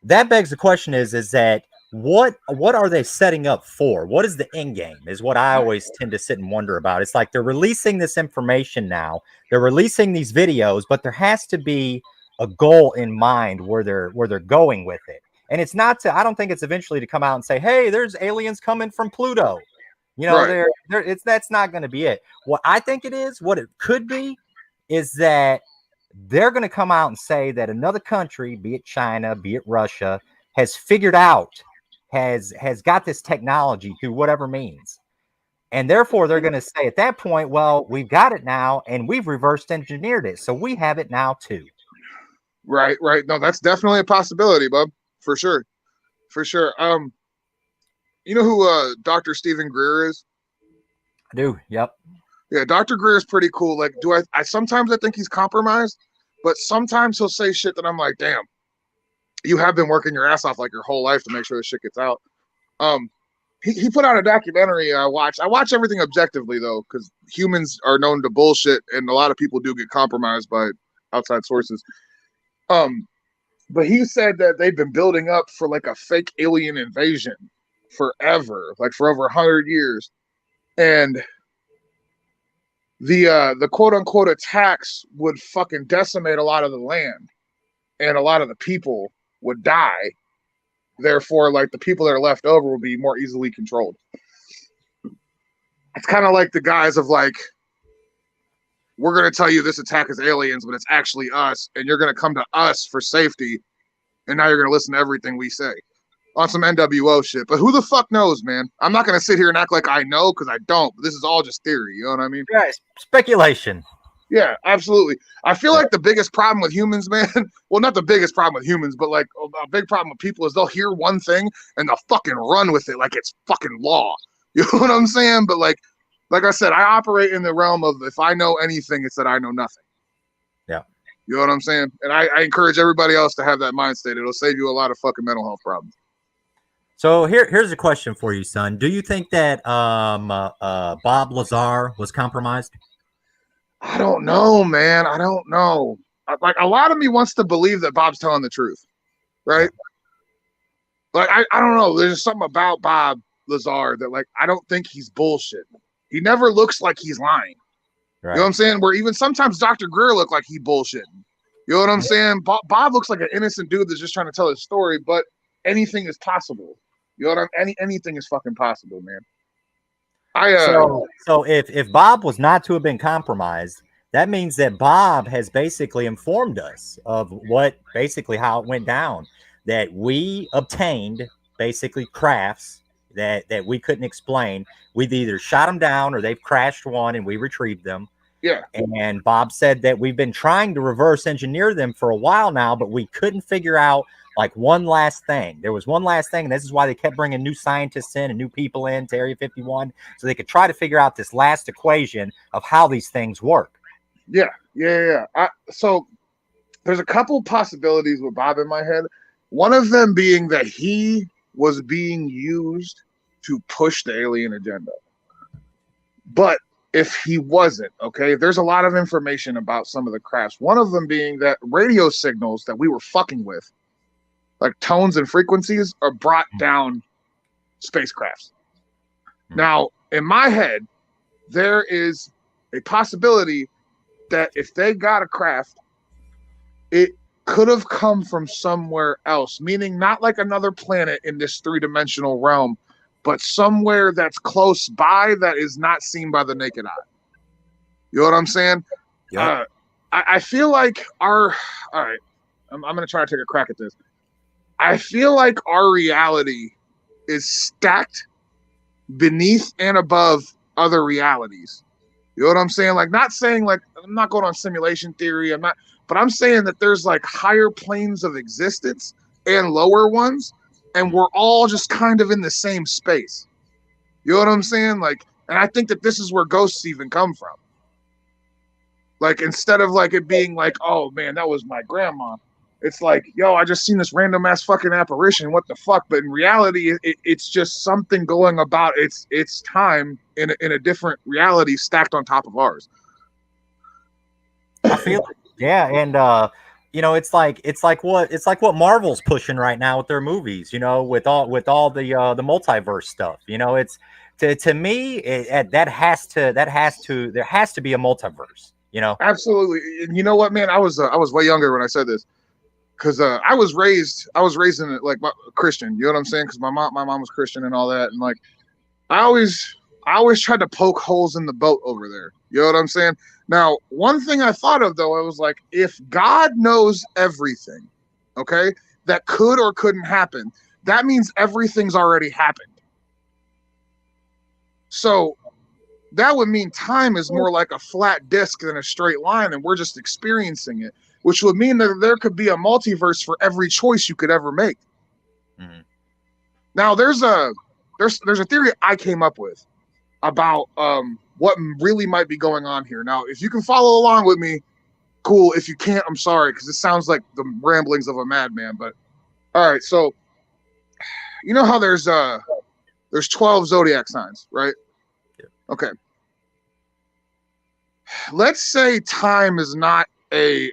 that begs the question is that what are they setting up for? What is the end game is what I always tend to sit and wonder about. It's like they're releasing this information now, they're releasing these videos, but there has to be a goal in mind where they're going with it. And it's not to, I don't think it's eventually to come out and say, hey, there's aliens coming from Pluto. Right. That's not going to be it. What I think it is, what it could be, is that they're going to come out and say that another country, be it China, be it Russia, has figured out, has got this technology through whatever means. And therefore, they're going to say at that point, well, we've got it now and we've reversed engineered it. So we have it now too. Right. No, that's definitely a possibility, bub. For sure. You know who Dr. Steven Greer is? I do. Yep. Yeah, Dr. Greer is pretty cool. Like, I sometimes I think he's compromised, but sometimes he'll say shit that I'm like, damn, you have been working your ass off like your whole life to make sure this shit gets out. He put out a documentary I watched. I watch everything objectively though, because humans are known to bullshit, and a lot of people do get compromised by outside sources. But he said that they've been building up for like a fake alien invasion forever, like for over 100 years, and the quote unquote attacks would fucking decimate a lot of the land, and a lot of the people would die. Therefore, like the people that are left over will be more easily controlled. It's kind of like the guys of like, we're going to tell you this attack is aliens, but it's actually us, and you're going to come to us for safety, and now you're going to listen to everything we say on some NWO shit. But who the fuck knows, man? I'm not going to sit here and act like I know, because I don't. But this is all just theory, you know what I mean? Yeah, speculation. Yeah, absolutely. I feel like the biggest problem with humans, man, well, not the biggest problem with humans, but like a big problem with people is they'll hear one thing and they'll fucking run with it like it's fucking law. You know what I'm saying? But like I said, I operate in the realm of if I know anything, it's that I know nothing. Yeah. You know what I'm saying? And I encourage everybody else to have that mind state. It'll save you a lot of fucking mental health problems. So here's a question for you, son. Do you think that Bob Lazar was compromised? I don't know, man. I don't know. Like a lot of me wants to believe that Bob's telling the truth, right? Like I don't know. There's just something about Bob Lazar that like I don't think he's bullshit. He never looks like he's lying. Right. You know what I'm saying? Where even sometimes Dr. Greer looked like he bullshitting. You know what I'm saying? Bob looks like an innocent dude that's just trying to tell his story, but anything is possible. You know what anything is fucking possible, man. So if Bob was not to have been compromised, that means that Bob has basically informed us of how it went down, that we obtained basically crafts that we couldn't explain. We've either shot them down or they've crashed one and we retrieved them. Yeah. And Bob said that we've been trying to reverse engineer them for a while now, but we couldn't figure out like one last thing. There was one last thing, and this is why they kept bringing new scientists in and new people in to Area 51, so they could try to figure out this last equation of how these things work. Yeah. So there's a couple possibilities with Bob in my head. One of them being that he was being used to push the alien agenda. But if he wasn't, okay, there's a lot of information about some of the crafts. One of them being that radio signals that we were fucking with, like tones and frequencies, are brought down spacecrafts. Now, in my head, there is a possibility that if they got a craft, it could have come from somewhere else, meaning not like another planet in this three-dimensional realm, but somewhere that's close by that is not seen by the naked eye. You know what I'm saying? Yeah. I feel like all right, I'm going to try to take a crack at this. I feel like our reality is stacked beneath and above other realities. You know what I'm saying? Like, not saying like, I'm not going on simulation theory. But I'm saying that there's like higher planes of existence and lower ones, and we're all just kind of in the same space. You know what I'm saying? Like, and I think that this is where ghosts even come from. Like, instead of like it being like, oh man, that was my grandma. It's like, yo, I just seen this random ass fucking apparition. What the fuck? But in reality, it's just something going about its time in a different reality stacked on top of ours. I feel it. Yeah, and it's like what Marvel's pushing right now with their movies. with all the multiverse stuff. It's to me there has to be a multiverse. Absolutely. And you know what, man? I was way younger when I said this. Because I was raised in like Christian, you know what I'm saying? Because my mom was Christian and all that, and like I always tried to poke holes in the boat over there. You know what I'm saying? Now, one thing I thought of though, I was like, if God knows everything, okay, that could or couldn't happen, that means everything's already happened. So that would mean time is more like a flat disc than a straight line, and we're just experiencing it. Which would mean that there could be a multiverse for every choice you could ever make. Mm-hmm. Now, there's a there's a theory I came up with about what really might be going on here. Now, if you can follow along with me, cool. If you can't, I'm sorry, because it sounds like the ramblings of a madman. But all right, so you know how there's 12 zodiac signs, right? Yeah. Okay. Let's say time is not a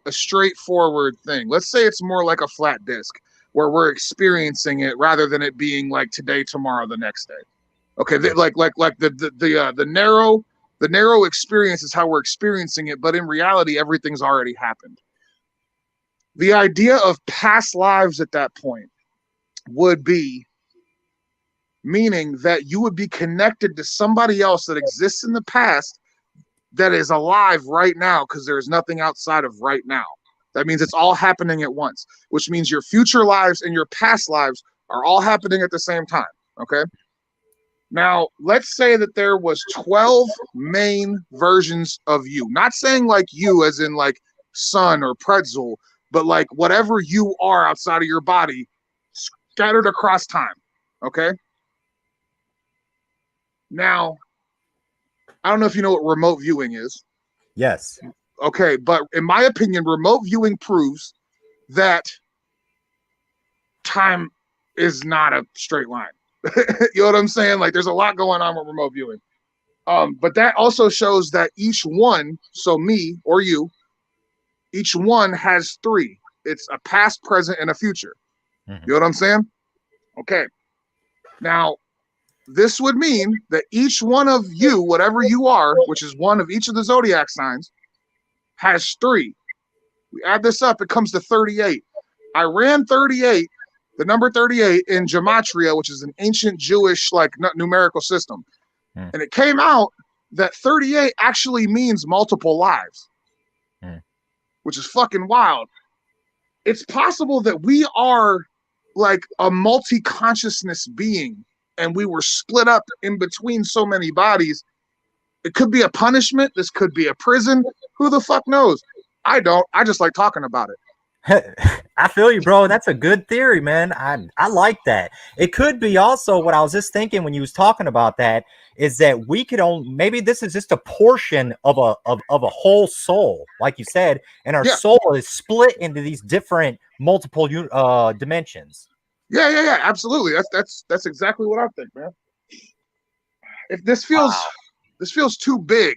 straightforward thing. Let's say it's more like a flat disc where we're experiencing it rather than it being like today, tomorrow, the next day. Okay, like the narrow experience is how we're experiencing it, but in reality, everything's already happened. The idea of past lives at that point would be meaning that you would be connected to somebody else that exists in the past that is alive right now, because there is nothing outside of right now. That means it's all happening at once, which means your future lives and your past lives are all happening at the same time. Okay. Now, let's say that there was 12 main versions of you. Not saying like you as in like sun or pretzel, but like whatever you are outside of your body scattered across time. Okay. Now, I don't know if you know what remote viewing is. Yes. Okay, but in my opinion, remote viewing proves that time is not a straight line. You know what I'm saying? Like there's a lot going on with remote viewing. But that also shows that each one, so me or you, each one has three. It's a past, present, and a future. Mm-hmm. You know what I'm saying? Okay. Now, this would mean that each one of you, whatever you are, which is one of each of the zodiac signs, has three. We add this up, it comes to 38. I ran 38, the number 38 in gematria, which is an ancient Jewish like numerical system. And it came out that 38 actually means multiple lives, which is fucking wild. It's possible that we are like a multi-consciousness being and we were split up in between so many bodies. It could be a punishment. This could be a prison. Who the fuck knows? I don't. I just like talking about it. I feel you, bro. That's a good theory, man. I like that. It could be also what I was just thinking when you was talking about that is that we could only, maybe this is just a portion of a whole soul, like you said, and our soul is split into these different multiple dimensions. Yeah, absolutely. That's exactly what I think, man. If this feels too big,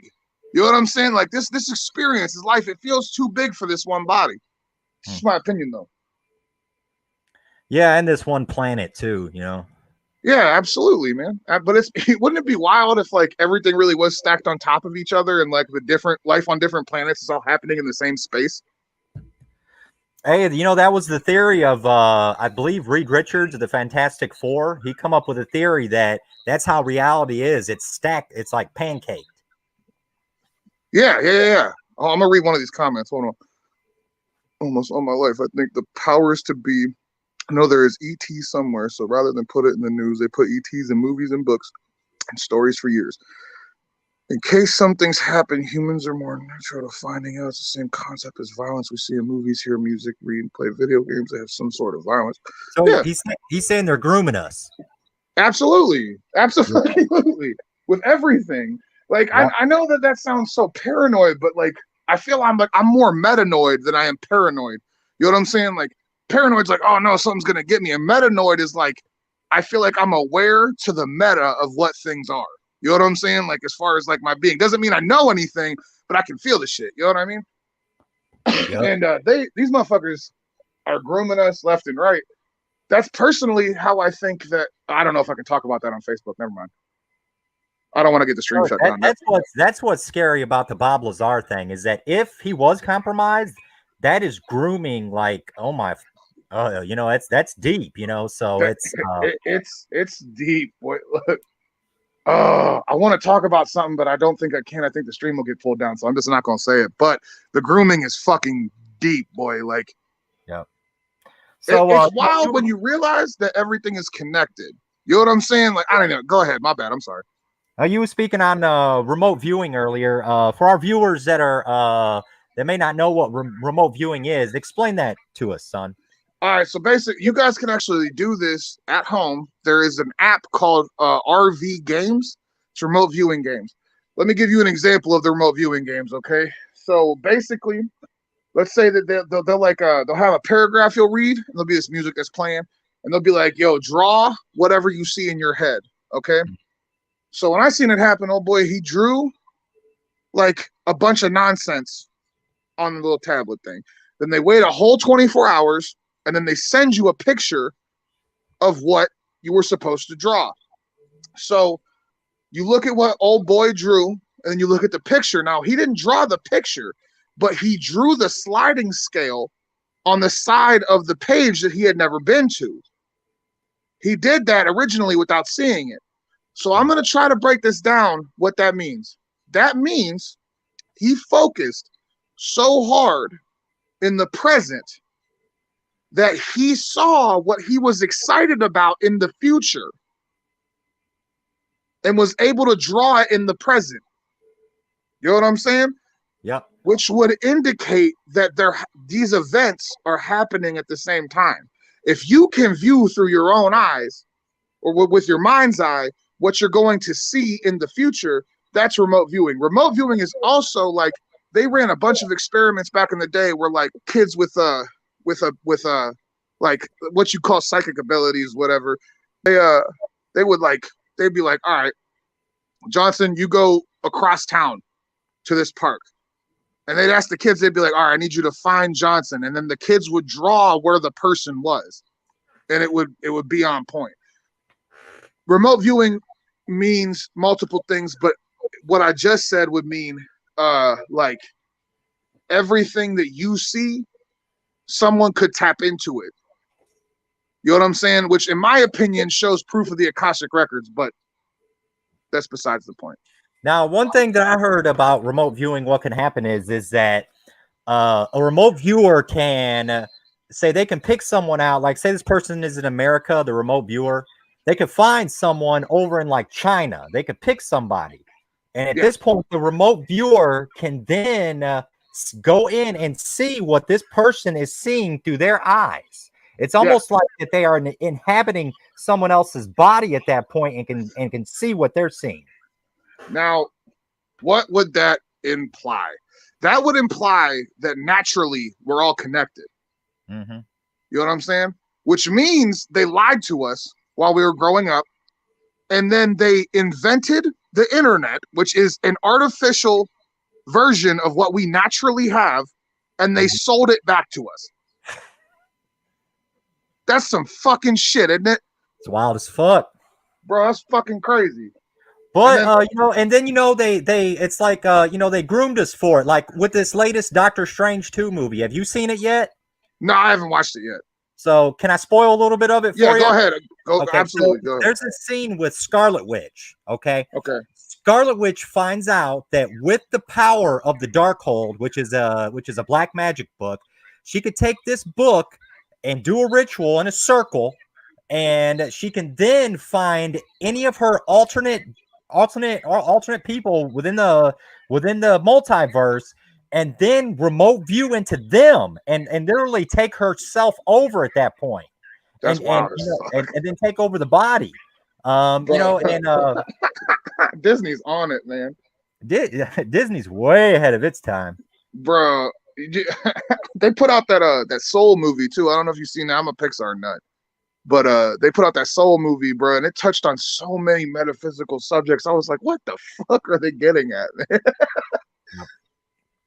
you know what I'm saying? Like this experience, this life, it feels too big for this one body. It's my opinion, though. Yeah, and this one planet too, you know. Yeah, absolutely, man. But wouldn't it be wild if like everything really was stacked on top of each other and like the different life on different planets is all happening in the same space? Hey, you know, that was the theory of, I believe, Reed Richards of the Fantastic Four. He come up with a theory that that's how reality is. It's stacked. It's like pancaked. Yeah. Oh, I'm going to read one of these comments. Hold on. Almost all my life, I think the powers to be, I know there is ET somewhere, so rather than put it in the news, they put ETs in movies and books and stories for years. In case something's happened, humans are more natural to finding out. It's the same concept as violence we see in movies, hear music, read, and play video games. They have some sort of violence. So yeah. He's saying they're grooming us. Absolutely. With everything. Like, yeah. I know that sounds so paranoid, but like, I feel I'm more metanoid than I am paranoid. You know what I'm saying? Like, paranoid's like, oh no, something's going to get me. And metanoid is like, I feel like I'm aware to the meta of what things are. You know what I'm saying? Like, as far as like my being, doesn't mean I know anything, but I can feel the shit. You know what I mean? Yep. And these motherfuckers are grooming us left and right. That's personally how I think that. I don't know if I can talk about that on Facebook. Never mind. I don't want to get the stream shut down. That's what's scary about the Bob Lazar thing is that if he was compromised, that is grooming. Like, oh my, you know, that's deep. You know, so it's deep. Boy, look. I want to talk about something, but I don't think I can. I think the stream will get pulled down, so I'm just not going to say it. But the grooming is fucking deep, boy. Like, yeah. So it's wild when you realize that everything is connected. You know what I'm saying? Like, I don't know. Go ahead. My bad. I'm sorry. You were speaking on remote viewing earlier. For our viewers that are that may not know what remote viewing is, explain that to us, son. All right, so basically, you guys can actually do this at home. There is an app called RV Games. It's remote viewing games. Let me give you an example of the remote viewing games, okay? So basically, let's say that they'll have a paragraph you'll read, and there'll be this music that's playing, and they'll be like, "Yo, draw whatever you see in your head," okay? So when I seen it happen, oh boy, he drew like a bunch of nonsense on the little tablet thing. Then they wait a whole 24 hours, and then they send you a picture of what you were supposed to draw. So you look at what old boy drew, and then you look at the picture. Now, he didn't draw the picture, but he drew the sliding scale on the side of the page that he had never been to. He did that originally without seeing it. So I'm going to try to break this down, what that means. That means he focused so hard in the present that he saw what he was excited about in the future and was able to draw it in the present. You know what I'm saying? Yep. Which would indicate that these events are happening at the same time. If you can view through your own eyes or with your mind's eye what you're going to see in the future, that's remote viewing. Remote viewing is also like, they ran a bunch of experiments back in the day where like kids with like what you call psychic abilities, whatever, they'd be like, all right, Johnson, you go across town to this park. And they'd ask the kids, they'd be like, all right, I need you to find Johnson. And then the kids would draw where the person was. And it would be on point. Remote viewing means multiple things, but what I just said would mean like everything that you see, someone could tap into it. You know what I'm saying? Which, in my opinion, shows proof of the Akashic Records, but that's besides the point. Now, one thing that I heard about remote viewing, what can happen is that a remote viewer can say they can pick someone out. Like, say this person is in America, the remote viewer. They could find someone over in like China. They could pick somebody. And at this point, the remote viewer can then go in and see what this person is seeing through their eyes. It's almost like that they are inhabiting someone else's body at that point and can see what they're seeing. Now, what would that imply? That would imply that naturally we're all connected. Mm-hmm. You know what I'm saying? Which means they lied to us while we were growing up, and then they invented the internet, which is an artificial version of what we naturally have, and they sold it back to us. That's some fucking shit, isn't it? It's wild as fuck, bro. That's fucking crazy. But they it's like they groomed us for it. Like with this latest Doctor Strange 2 movie. Have you seen it yet? No, I haven't watched it yet. So can I spoil a little bit of it for you? Yeah, go ahead. Okay, absolutely. So there's a scene with Scarlet Witch. Okay. Scarlet Witch finds out that with the power of the Darkhold, which is a black magic book, she could take this book and do a ritual in a circle, and she can then find any of her alternate people within the multiverse, and then remote view into them and literally take herself over at that point. That's wild. And then take over the body. Disney's on it, man. Disney's way ahead of its time. Bro, they put out that Soul movie too. I don't know if you've seen that. I'm a Pixar nut. But they put out that Soul movie, bro, and it touched on so many metaphysical subjects. I was like, what the fuck are they getting at, man?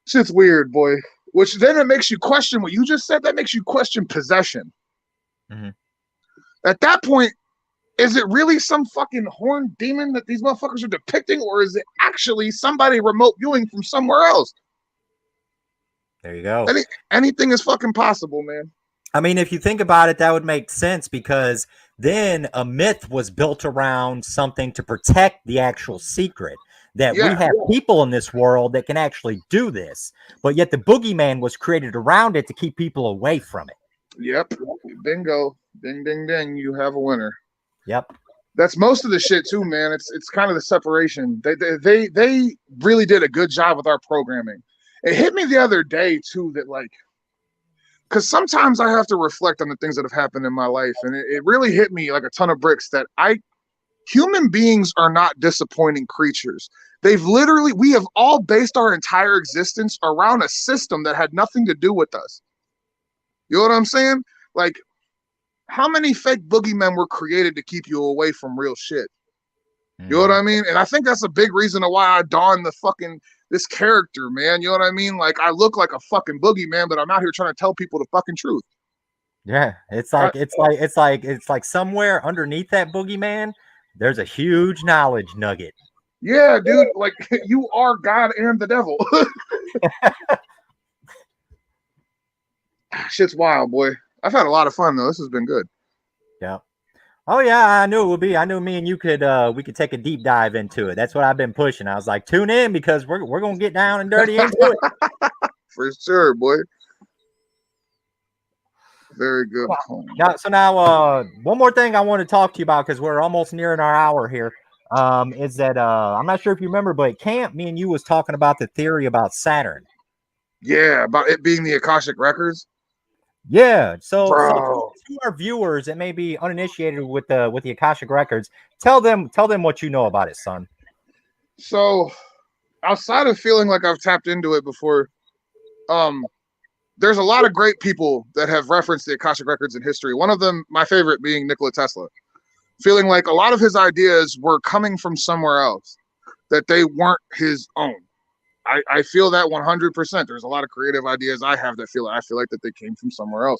Shit's weird, boy. Which then it makes you question what you just said. That makes you question possession. Mm-hmm. At that point, is it really some fucking horned demon that these motherfuckers are depicting, or is it actually somebody remote viewing from somewhere else? There you go. Anything is fucking possible, man. I mean, if you think about it, that would make sense, because then a myth was built around something to protect the actual secret. That we have people in this world that can actually do this, but yet the boogeyman was created around it to keep people away from it. Yep. Bingo. Ding, ding, ding. You have a winner. Yep. That's most of the shit too, man. It's kind of the separation. They really did a good job with our programming. It hit me the other day too that like because sometimes I have to reflect on the things that have happened in my life, and it really hit me like a ton of bricks that human beings are not disappointing creatures. We have all based our entire existence around a system that had nothing to do with us. You know what I'm saying? Like, how many fake boogeymen were created to keep you away from real shit? You know what I mean? And I think that's a big reason why I don this character, man. You know what I mean? Like, I look like a fucking boogeyman, but I'm out here trying to tell people the fucking truth. Yeah, it's like somewhere underneath that boogeyman, there's a huge knowledge nugget. Yeah, dude, like you are God and the devil. Shit's wild, boy. I've had a lot of fun though. This has been good. Yeah. Oh yeah, I knew it would be. I knew me and you could we could take a deep dive into it. That's what I've been pushing. I was like, tune in because we're gonna get down and dirty into it. For sure, boy. Very good. Now, one more thing I want to talk to you about because we're almost nearing our hour here. Is that I'm not sure if you remember, but at camp, me and you was talking about the theory about Saturn. Yeah, about it being the Akashic Records. Yeah, so to our viewers that may be uninitiated with the Akashic Records, tell them what you know about it, son. So, outside of feeling like I've tapped into it before, there's a lot of great people that have referenced the Akashic Records in history. One of them, my favorite, being Nikola Tesla. Feeling like a lot of his ideas were coming from somewhere else, that they weren't his own. I feel that 100%. There's a lot of creative ideas I have that I feel like that they came from somewhere else.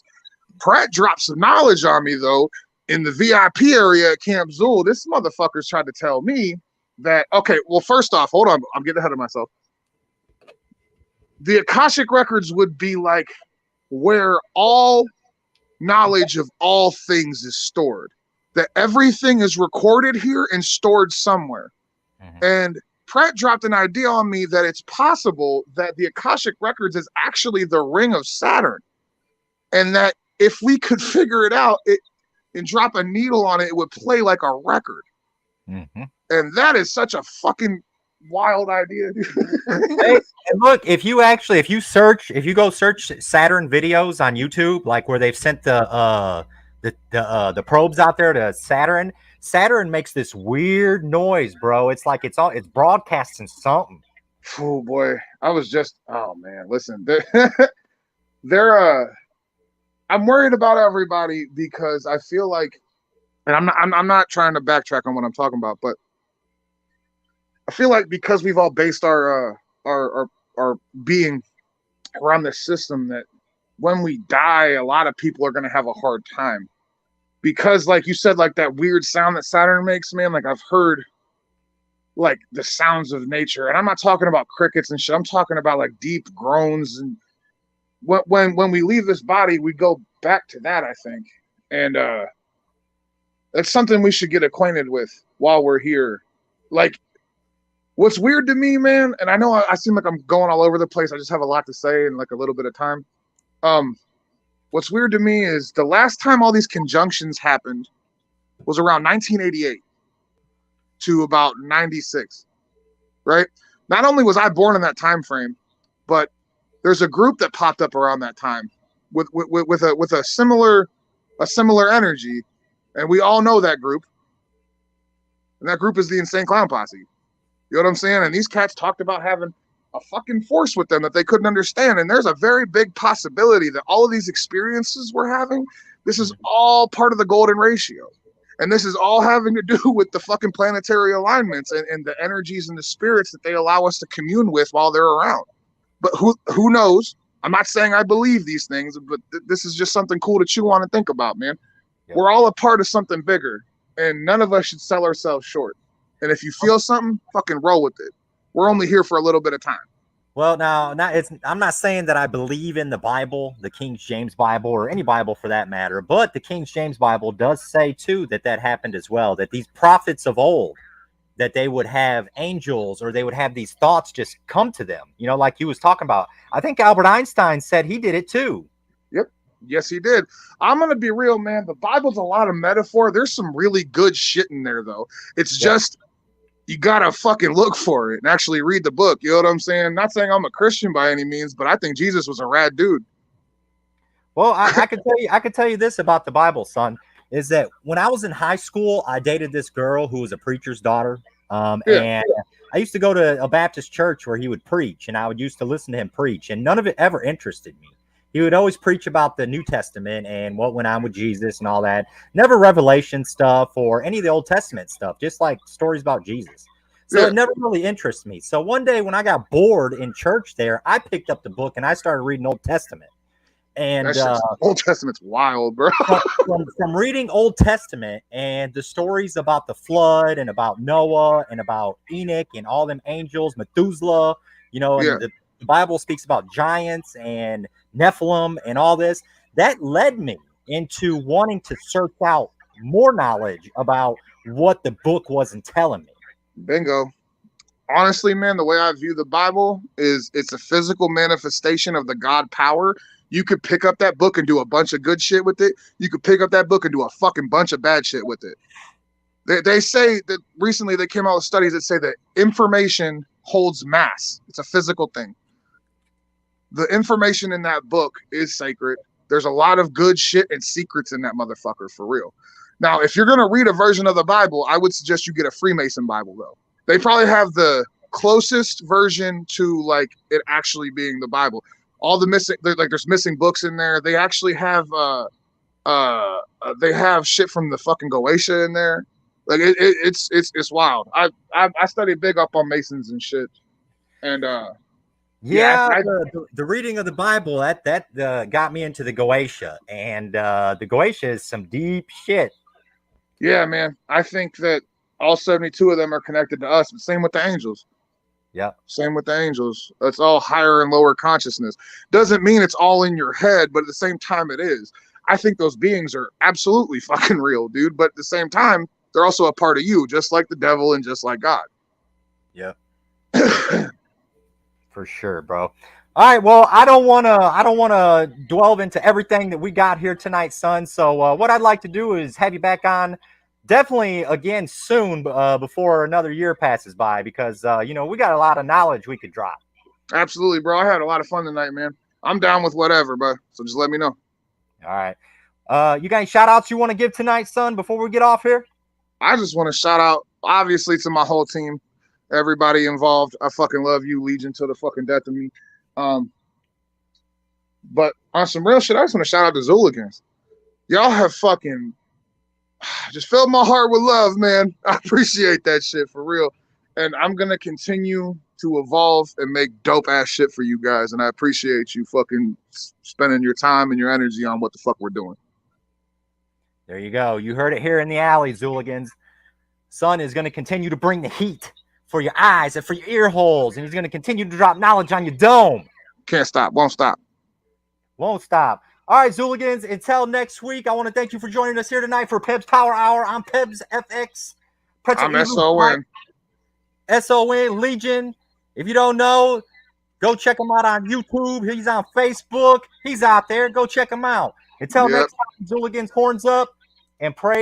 Pratt dropped some knowledge on me, though, in the VIP area at Camp Zool. This motherfucker's tried to tell me that, okay, well, first off, hold on. I'm getting ahead of myself. The Akashic Records would be like where all knowledge of all things is stored. That everything is recorded here and stored somewhere. Mm-hmm. And Pratt dropped an idea on me that it's possible that the Akashic Records is actually the ring of Saturn. And that if we could figure it out and drop a needle on it, it would play like a record. Mm-hmm. And that is such a fucking wild idea. Hey, and look, if you go search Saturn videos on YouTube, like where they've sent the probes out there to Saturn makes this weird noise, bro. It's like it's broadcasting something. Oh boy, oh man, listen, I'm worried about everybody because I feel like, and I'm not trying to backtrack on what I'm talking about, but I feel like because we've all based our being around this system, that when we die, a lot of people are going to have a hard time. Because, like you said, like that weird sound that Saturn makes, man, like I've heard like the sounds of nature. And I'm not talking about crickets and shit. I'm talking about like deep groans. And when we leave this body, we go back to that, I think. And that's something we should get acquainted with while we're here. Like, what's weird to me, man, and I know I seem like I'm going all over the place. I just have a lot to say in like a little bit of time. What's weird to me is the last time all these conjunctions happened was around 1988 to about 96, right? Not only was I born in that time frame, but there's a group that popped up around that time with a similar energy, and we all know that group. And that group is the Insane Clown Posse. You know what I'm saying? And these cats talked about having a fucking force with them that they couldn't understand. And there's a very big possibility that all of these experiences we're having, this is all part of the golden ratio. And this is all having to do with the fucking planetary alignments and the energies and the spirits that they allow us to commune with while they're around. But who knows? I'm not saying I believe these things, but this is just something cool to chew on and think about, man. Yep. We're all a part of something bigger, and none of us should sell ourselves short. And if you feel something, fucking roll with it. We're only here for a little bit of time. Well, now, I'm not saying that I believe in the Bible, the King James Bible, or any Bible for that matter, but the King James Bible does say, too, that happened as well, that these prophets of old, that they would have angels or they would have these thoughts just come to them, you know, like he was talking about. I think Albert Einstein said he did it, too. Yep. Yes, he did. I'm going to be real, man. The Bible's a lot of metaphor. There's some really good shit in there, though. It's just... you gotta fucking look for it and actually read the book. You know what I'm saying? Not saying I'm a Christian by any means, but I think Jesus was a rad dude. Well, I could tell you this about the Bible, son, is that when I was in high school, I dated this girl who was a preacher's daughter. Yeah. And I used to go to a Baptist church where he would preach, and I would used to listen to him preach, and none of it ever interested me. He would always preach about the New Testament and what went on with Jesus and all that. Never Revelation stuff or any of the Old Testament stuff, just like stories about Jesus. So Yeah. it never really interests me. So one day when I got bored in church there, I picked up the book and I started reading Old Testament. And That shit's Old Testament's wild, bro. from reading Old Testament and the stories about the flood and about Noah and about Enoch and all them angels, Methuselah, you know, and Yeah. the Bible speaks about giants and Nephilim and all this. That led me into wanting to search out more knowledge about what the book wasn't telling me. Bingo. Honestly, man, the way I view the Bible is it's a physical manifestation of the God power. You could pick up that book and do a bunch of good shit with it. You could pick up that book and do a fucking bunch of bad shit with it. They say that recently they came out with studies that say that information holds mass. It's a physical thing. The information in that book is sacred. There's a lot of good shit and secrets in that motherfucker, for real. Now, if you're going to read a version of the Bible, I would suggest you get a Freemason Bible, though. They probably have the closest version to like it actually being the Bible. All the missing, there's missing books in there. They actually have they have shit from the fucking Goetia in there. Like it's wild. I studied big up on Masons and shit, and The reading of the Bible that got me into the Goetia, and the Goetia is some deep shit. Yeah, man. I think that all 72 of them are connected to us, but same with the angels. Yeah. Same with the angels. It's all higher and lower consciousness. Doesn't mean it's all in your head, but at the same time it is. I think those beings are absolutely fucking real, dude. But at the same time, they're also a part of you, just like the devil and just like God. Yeah. For sure, bro. All right, well, I don't want to delve into everything that we got here tonight, son. So what I'd like to do is have you back on definitely again soon before another year passes by, because we got a lot of knowledge we could drop. Absolutely, bro. I had a lot of fun tonight, man. I'm down with whatever, bro. So just let me know. All right. You got any shout outs you want to give tonight, son, before we get off here? I just want to shout out, obviously, to my whole team, everybody involved. I fucking love you, Legion, to the fucking death of me. But on some real shit, I just want to shout out the Zooligans. Y'all have fucking just filled my heart with love, man. I appreciate that shit for real. And I'm going to continue to evolve and make dope ass shit for you guys. And I appreciate you fucking spending your time and your energy on what the fuck we're doing. There you go. You heard it here in the alley, Zooligans. Son is going to continue to bring the heat for your eyes and for your ear holes. And he's going to continue to drop knowledge on your dome. Can't stop. Won't stop. Won't stop. All right, Zooligans, until next week, I want to thank you for joining us here tonight for Pebs Power Hour. I'm Pebs FX. I'm S.O.N. S.O.N. Legion. If you don't know, go check him out on YouTube. He's on Facebook. He's out there. Go check him out. Until next time, Zooligans, horns up and pray.